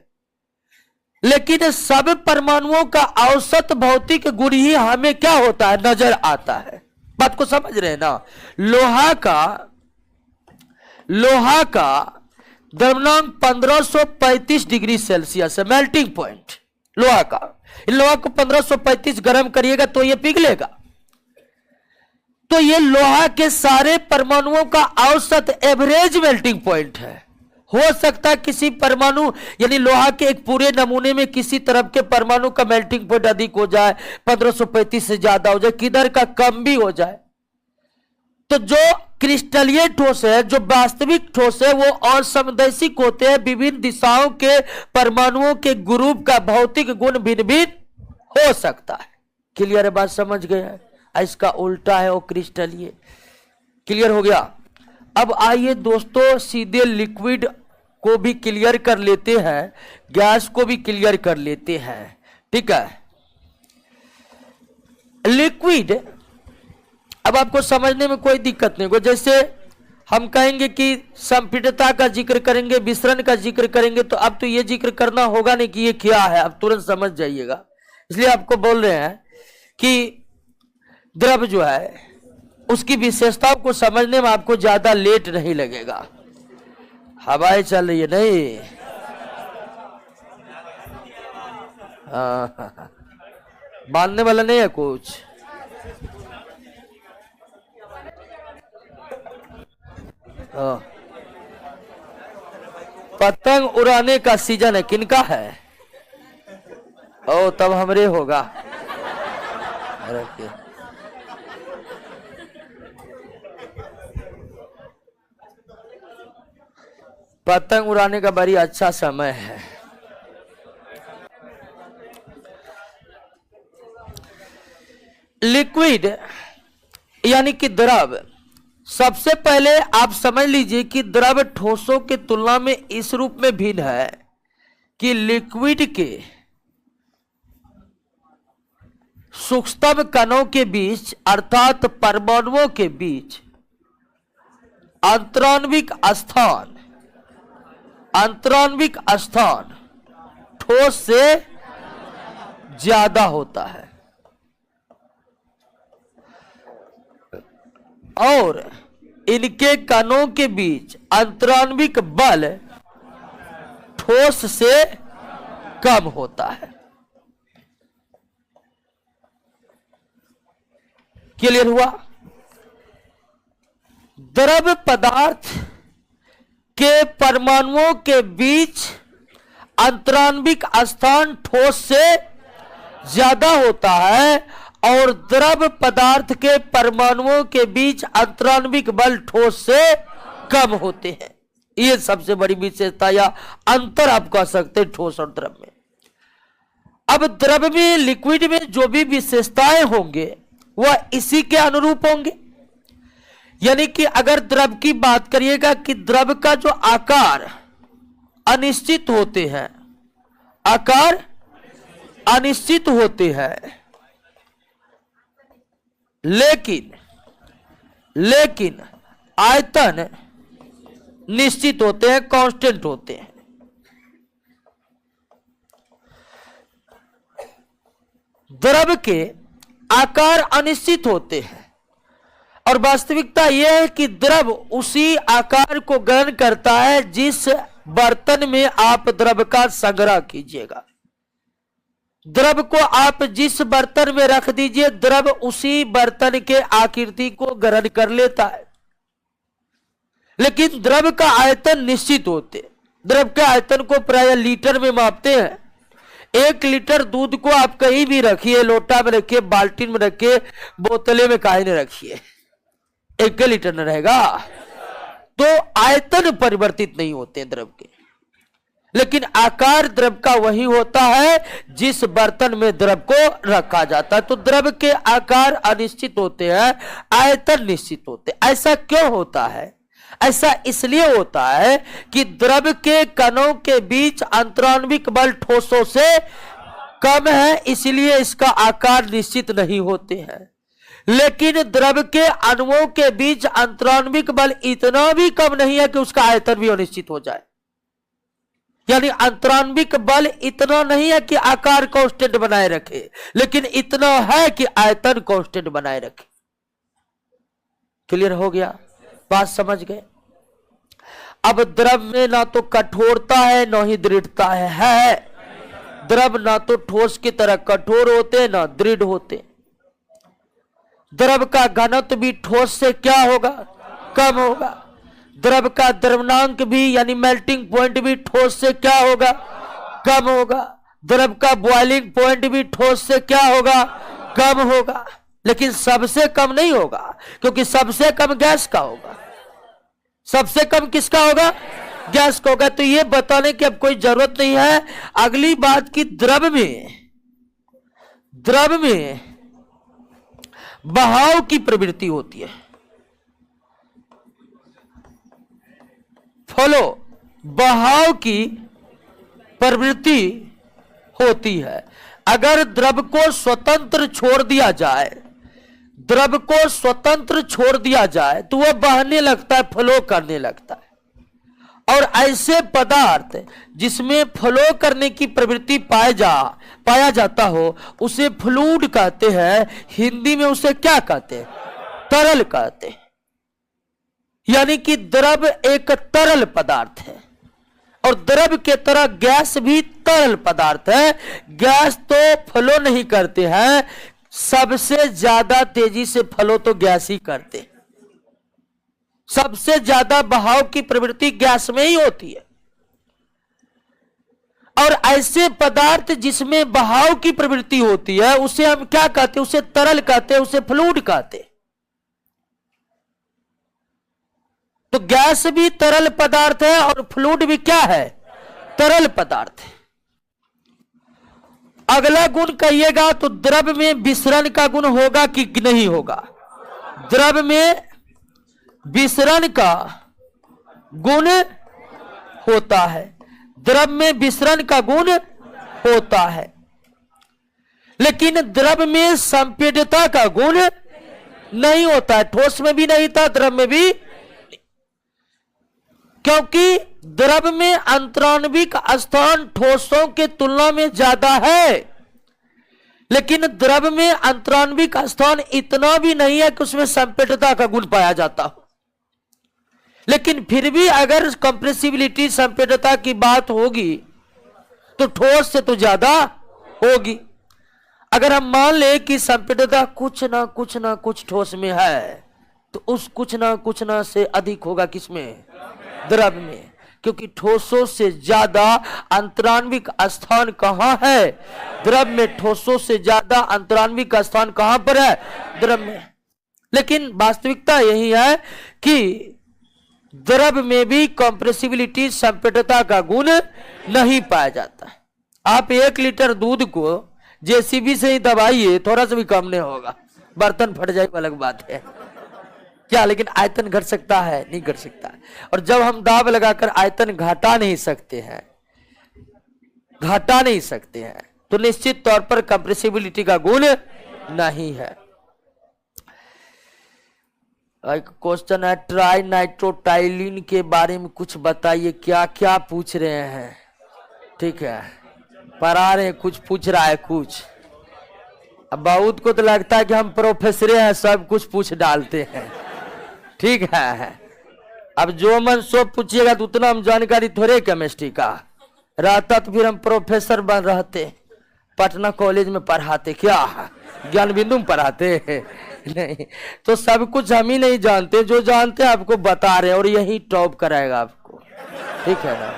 लेकिन सब परमाणुओं का औसत भौतिक गुण ही हमें क्या होता है, नजर आता है। बात को समझ रहे हैं ना। लोहा का द्रव्यमान 1535 डिग्री सेल्सियस है, मेल्टिंग पॉइंट लोहा का। लोहा को 1535 गर्म करिएगा तो यह पिघलेगा। तो ये लोहा के सारे परमाणुओं का औसत एवरेज मेल्टिंग पॉइंट है। हो सकता है किसी परमाणु, यानी लोहा के एक पूरे नमूने में किसी तरफ के परमाणु का मेल्टिंग पॉइंट अधिक हो जाए, 1535 से ज्यादा हो जाए, किधर का कम भी हो जाए। तो जो क्रिस्टलीय ठोस है, जो वास्तविक ठोस है, वो और समदैशिक होते हैं। विभिन्न दिशाओं के परमाणुओं के ग्रुप का भौतिक गुण भिन्न भिन्न हो सकता है। क्लियर है, बात समझ गए हैं। इसका उल्टा है वो क्रिस्टलीय। क्लियर हो गया। अब आइए दोस्तों सीधे लिक्विड को भी क्लियर कर लेते हैं, गैस को भी क्लियर कर लेते हैं, ठीक है। लिक्विड अब आपको समझने में कोई दिक्कत नहीं होगी। जैसे हम कहेंगे कि संपीड़ितता का जिक्र करेंगे, विसरण का जिक्र करेंगे, तो अब तो ये जिक्र करना होगा नहीं कि ये क्या है, अब तुरंत समझ जाइएगा। इसलिए आपको बोल रहे हैं कि द्रव जो है उसकी विशेषताओं को समझने में आपको ज्यादा लेट नहीं लगेगा। हवाएं चल रही है नहीं, बांधने वाला नहीं है कुछ। पतंग उड़ाने का सीजन है, किनका है? ओ तब हमरे होगा। पतंग उड़ाने का बड़ी अच्छा समय है। लिक्विड यानी कि द्रव, सबसे पहले आप समझ लीजिए कि द्रव ठोसों की तुलना में इस रूप में भिन्न है कि लिक्विड के सूक्ष्मतम कणों के बीच अर्थात परमाणुओं के बीच अंतराण्विक स्थान ठोस से ज्यादा होता है और इनके कणों के बीच अंतराण्विक बल ठोस से कम होता है। क्लियर हुआ? द्रव पदार्थ के परमाणुओं के बीच अंतराण्विक स्थान ठोस से ज्यादा होता है और द्रव पदार्थ के परमाणुओं के बीच अंतराण्विक बल ठोस से कम होते हैं। ये सबसे बड़ी विशेषता या अंतर आप कह सकते हैं ठोस और द्रव में। अब द्रव में, लिक्विड में जो भी विशेषताएं होंगे वह इसी के अनुरूप होंगे। यानी कि अगर द्रव की बात करिएगा कि द्रव का जो आकार अनिश्चित होते हैं, आकार अनिश्चित होते हैं, लेकिन आयतन निश्चित होते हैं, कांस्टेंट होते हैं। द्रव के आकार अनिश्चित होते हैं और वास्तविकता यह है कि द्रव उसी आकार को ग्रहण करता है जिस बर्तन में आप द्रव का संग्रह कीजिएगा। द्रव को आप जिस बर्तन में रख दीजिए, द्रव उसी बर्तन के आकृति को ग्रहण कर लेता है। लेकिन द्रव का आयतन निश्चित होते। द्रव के आयतन को प्राय लीटर में मापते हैं। 1 लीटर दूध को आप कहीं भी रखिए, लोटा में रखिए, बाल्टी में रखिए, बोतले में काहे न रखिए, 1 लीटर न रहेगा। तो आयतन परिवर्तित नहीं होते द्रव के, लेकिन आकार द्रव का वही होता है जिस बर्तन में द्रव को रखा जाता है। तो द्रव के आकार अनिश्चित होते हैं, आयतन निश्चित होते। ऐसा क्यों होता है? ऐसा इसलिए होता है कि द्रव के कणों के बीच अंतराण्विक बल ठोसों से कम है, इसलिए इसका आकार निश्चित नहीं होते हैं। लेकिन द्रव के अणुओं के बीच अंतराण्विक बल इतना भी कम नहीं है कि उसका आयतन भी अनिश्चित हो जाए। यानी अंतराण्विक बल इतना नहीं है कि आकार कांस्टेंट बनाए रखे, लेकिन इतना है कि आयतन कांस्टेंट बनाए रखे। क्लियर हो गया? बात समझ गए? अब द्रव में ना तो कठोरता है ना ही दृढ़ता है। द्रव ना तो ठोस की तरह कठोर होते ना दृढ़ होते। द्रव का घनत्व भी ठोस से क्या होगा? कम होगा। द्रव का द्रवणांक भी यानी मेल्टिंग पॉइंट भी ठोस से क्या होगा? कम होगा। द्रव का बॉइलिंग पॉइंट भी ठोस से क्या होगा? कम होगा। लेकिन सबसे कम नहीं होगा, क्योंकि सबसे कम गैस का होगा। सबसे कम किसका होगा? गैस का होगा। तो ये बताने की अब कोई जरूरत नहीं है। अगली बात की द्रव में बहाव की प्रवृत्ति होती है। फॉलो, बहाव की प्रवृत्ति होती है। अगर द्रव को स्वतंत्र छोड़ दिया जाए, द्रव को स्वतंत्र छोड़ दिया जाए तो वह बहने लगता है, फ्लो करने लगता है। और ऐसे पदार्थ जिसमें फ्लो करने की प्रवृत्ति पाया जाता हो उसे फ्लूइड कहते हैं। हिंदी में उसे क्या कहते हैं? तरल कहते हैं। यानी कि द्रव एक तरल पदार्थ है और द्रव के तरह गैस भी तरल पदार्थ है। गैस तो फ्लो नहीं करते हैं, सबसे ज्यादा तेजी से फ्लो तो गैस ही करते। सबसे ज्यादा बहाव की प्रवृत्ति गैस में ही होती है। और ऐसे पदार्थ जिसमें बहाव की प्रवृत्ति होती है उसे हम क्या कहते हैं? उसे तरल कहते हैं, उसे फ्लूइड कहते हैं। तो गैस भी तरल पदार्थ है और फ्लूइड भी क्या है? तरल पदार्थ है। अगला गुण कहिएगा तो द्रव में विसरण का गुण होगा कि नहीं होगा? द्रव में विसरण का गुण होता है। द्रव में विसरण का गुण होता है। लेकिन द्रव में संपीड्यता का गुण नहीं होता है। ठोस में भी नहीं था, द्रव में भी, क्योंकि द्रव में अंतराण्विक स्थान ठोसों के तुलना में ज्यादा है, लेकिन द्रव में अंतराण्विक स्थान इतना भी नहीं है कि उसमें संपीड्यता का गुण पाया जाता हो। लेकिन फिर भी अगर कंप्रेसिबिलिटी, संपीड्यता की बात होगी तो ठोस से तो ज्यादा होगी। अगर हम मान ले कि संपीड्यता कुछ ना कुछ ठोस में है, तो उस कुछ ना से अधिक होगा किसमें? द्रव में, क्योंकि ठोसों से ज्यादा अंतराण्विक स्थान कहां है? द्रव में। ठोसों से ज्यादा अंतराण्विक स्थान कहां पर है? द्रव में। लेकिन वास्तविकता यही है कि द्रव में भी कंप्रेसिबिलिटी, संपीड्यता का गुण नहीं पाया जाता। आप 1 लीटर दूध को जेसीबी से ही दबाइए, थोड़ा सा भी कम नहीं होगा, बर्तन फट जाए अलग बात है क्या, लेकिन आयतन घट सकता है? नहीं घट सकता। और जब हम दाब लगाकर आयतन घटा नहीं सकते हैं, तो निश्चित तौर पर कंप्रेसिबिलिटी का गुण नहीं है। एक क्वेश्चन है, ट्राई नाइट्रोटाइलिन के बारे में कुछ बताइए। क्या क्या पूछ रहे हैं? ठीक है, पढ़ा रहे हैं, कुछ पूछ रहा है कुछ। अब बहुत को तो लगता है कि हम प्रोफेसर हैं, सब कुछ पूछ डालते हैं। ठीक है, अब जो मन सो पूछिएगा तो उतना हम जानकारी थोड़े केमिस्ट्री का रहता, तो फिर हम प्रोफेसर बन रहते, पटना कॉलेज में पढ़ाते, क्या ज्ञान बिंदु में पढ़ाते नहीं। तो सब कुछ हम ही नहीं जानते, जो जानते हैं आपको बता रहे हैं, और यही टॉप कराएगा आपको। ठीक है ना?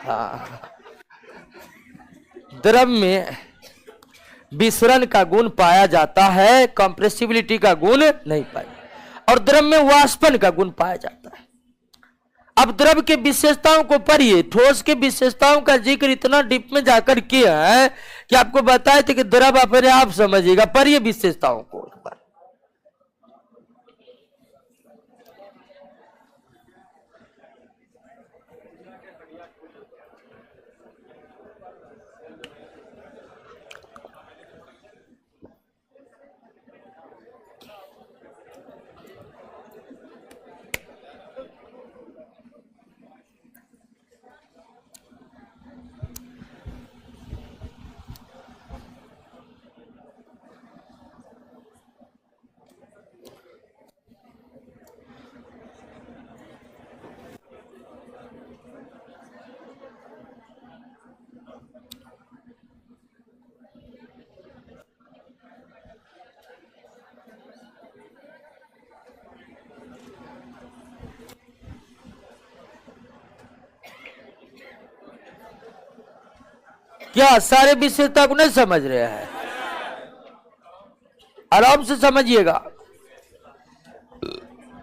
हाँ, द्रव में विसरण का गुण पाया जाता है, कंप्रेसिबिलिटी का गुण नहीं पाया, और द्रव में वाष्पन का गुण पाया जाता है। अब द्रव के विशेषताओं को पढ़िए। ठोस के विशेषताओं का जिक्र इतना डीप में जाकर किया है कि आपको बताए थे कि द्रव अपने आप समझिएगा। पढ़िए विशेषताओं को। क्या सारे विशेषता को नहीं समझ रहे हैं? आराम से समझिएगा।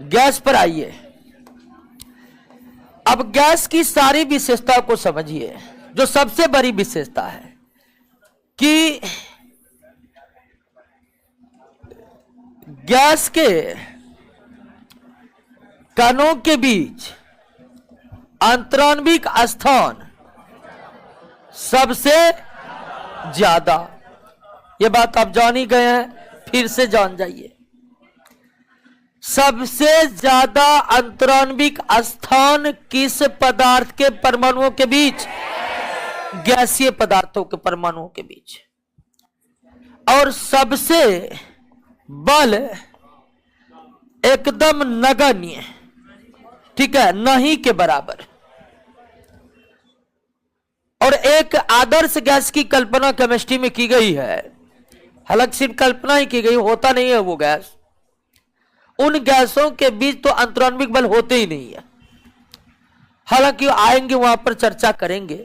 गैस पर आइए। अब गैस की सारी विशेषता को समझिए। जो सबसे बड़ी विशेषता है कि गैस के कणों के बीच अंतराण्विक स्थान सबसे ज्यादा। ये बात आप जान ही गए हैं, फिर से जान जाइए। सबसे ज्यादा अंतराण्विक स्थान किस पदार्थ के परमाणुओं के बीच? गैसीय पदार्थों के परमाणुओं के बीच। और सबसे बल एकदम नगण्य, ठीक है, नहीं के बराबर। और एक आदर्श गैस की कल्पना केमिस्ट्री में की गई है, हालांकि सिर्फ कल्पना ही की गई, होता नहीं है वो गैस। उन गैसों के बीच तो अंतराण्विक बल होते ही नहीं है, हालांकि आएंगे वहां पर चर्चा करेंगे।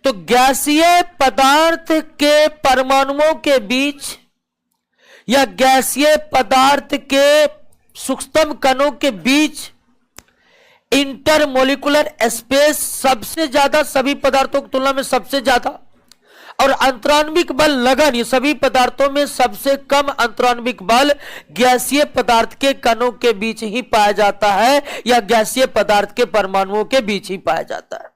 तो गैसीय पदार्थ के परमाणुओं के बीच या गैसीय पदार्थ के सूक्ष्म कणों के बीच इंटरमोलिकुलर स्पेस सबसे ज्यादा, सभी पदार्थों की तुलना में सबसे ज्यादा। और अंतराण्विक बल लगन, ये सभी पदार्थों में सबसे कम अंतराण्विक बल गैसीय पदार्थ के कणों के बीच ही पाया जाता है, या गैसीय पदार्थ के परमाणुओं के बीच ही पाया जाता है।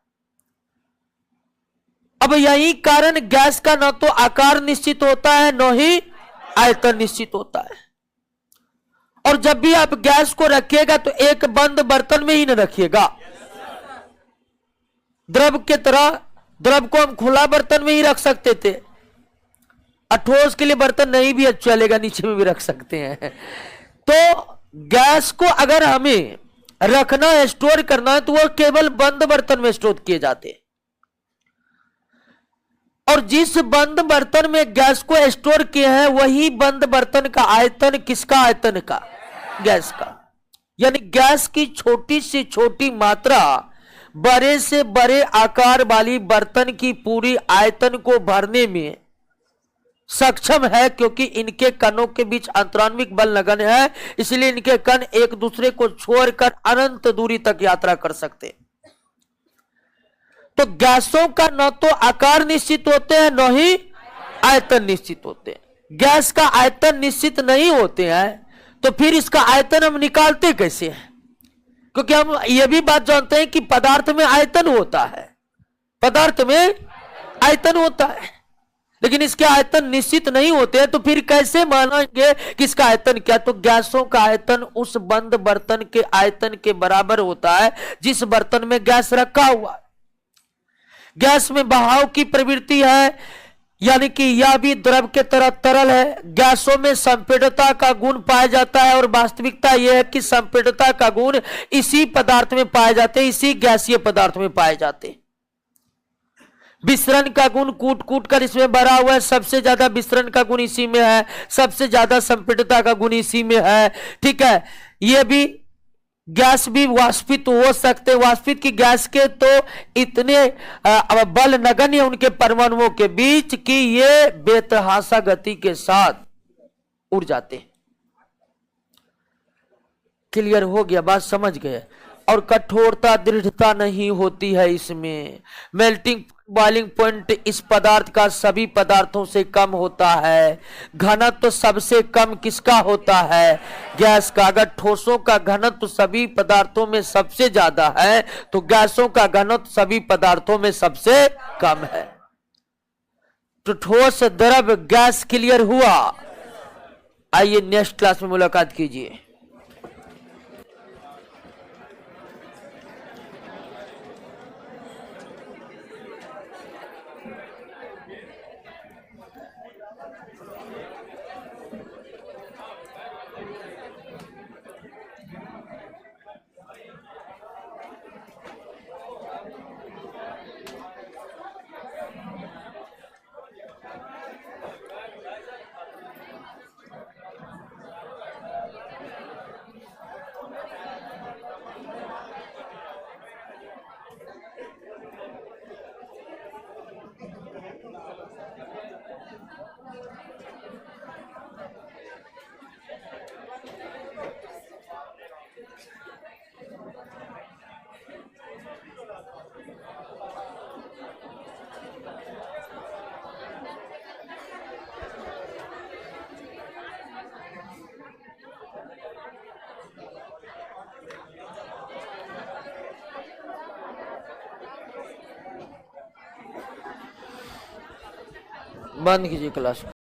अब अब यही कारण गैस का न तो आकार निश्चित होता है न ही आयतन निश्चित होता है। और जब भी आप गैस को रखिएगा तो एक बंद बर्तन में ही न रखिएगा। द्रव के तरह द्रव को हम खुला बर्तन में ही रख सकते थे, ठोस के लिए बर्तन नहीं भी चलेगा, नीचे में भी रख सकते हैं। तो गैस को अगर हमें रखना है, स्टोर करना है, तो वो केवल बंद बर्तन में स्टोर किए जाते हैं। और जिस बंद बर्तन में गैस को स्टोर किए हैं वही बंद बर्तन का आयतन किसका आयतन का? गैस का। यानी गैस की छोटी से छोटी मात्रा बड़े से बड़े आकार वाली बर्तन की पूरी आयतन को भरने में सक्षम है, क्योंकि इनके कणों के बीच अंतराण्विक बल नगण्य है, इसलिए इनके कण एक दूसरे को छोड़कर अनंत दूरी तक यात्रा कर सकते हैं। तो गैसों का न तो आकार निश्चित होते हैं न ही आयतन निश्चित होते हैं। गैस का आयतन निश्चित नहीं होते हैं तो फिर इसका आयतन हम निकालते कैसे हैं? क्योंकि हम यह भी बात जानते हैं कि पदार्थ में आयतन होता है, पदार्थ में आयतन होता है, लेकिन इसके आयतन निश्चित नहीं होते हैं। तो फिर कैसे मानेंगे कि इसका आयतन क्या? तो गैसों का आयतन उस बंद बर्तन के आयतन के बराबर होता है जिस बर्तन में गैस रखा हुआ है। गैस में बहाव की प्रवृत्ति है, यानी कि यह भी द्रव के तरह तरल है। गैसों में संपीड़ितता का गुण पाया जाता है, और वास्तविकता यह है कि संपीड़ितता का गुण इसी पदार्थ में पाए जाते हैं, इसी गैसीय पदार्थ में पाए जाते हैं। विसरण का गुण कूट कूट कर इसमें भरा हुआ है, सबसे ज्यादा विसरण का गुण इसी में है, सबसे ज्यादा संपीड़ितता का गुण इसी में है। ठीक है, यह भी गैस भी वाष्पित हो सकते, वाष्पित की गैस के तो इतने बल नगण्य उनके परमाणुओं के बीच कि ये बेतहाशा गति के साथ उड़ जाते हैं। क्लियर हो गया? बात समझ गए? और कठोरता दृढ़ता नहीं होती है इसमें। मेल्टिंग बॉइलिंग पॉइंट इस पदार्थ का सभी पदार्थों से कम होता है। घनत्व तो सबसे कम किसका होता है? गैस का। अगर ठोसों का घनत्व तो सभी पदार्थों में सबसे ज्यादा है, तो गैसों का घनत्व सभी पदार्थों में सबसे कम है। तो ठोस द्रव गैस क्लियर हुआ? आइए नेक्स्ट क्लास में मुलाकात कीजिए। बंद कीजिए क्लास।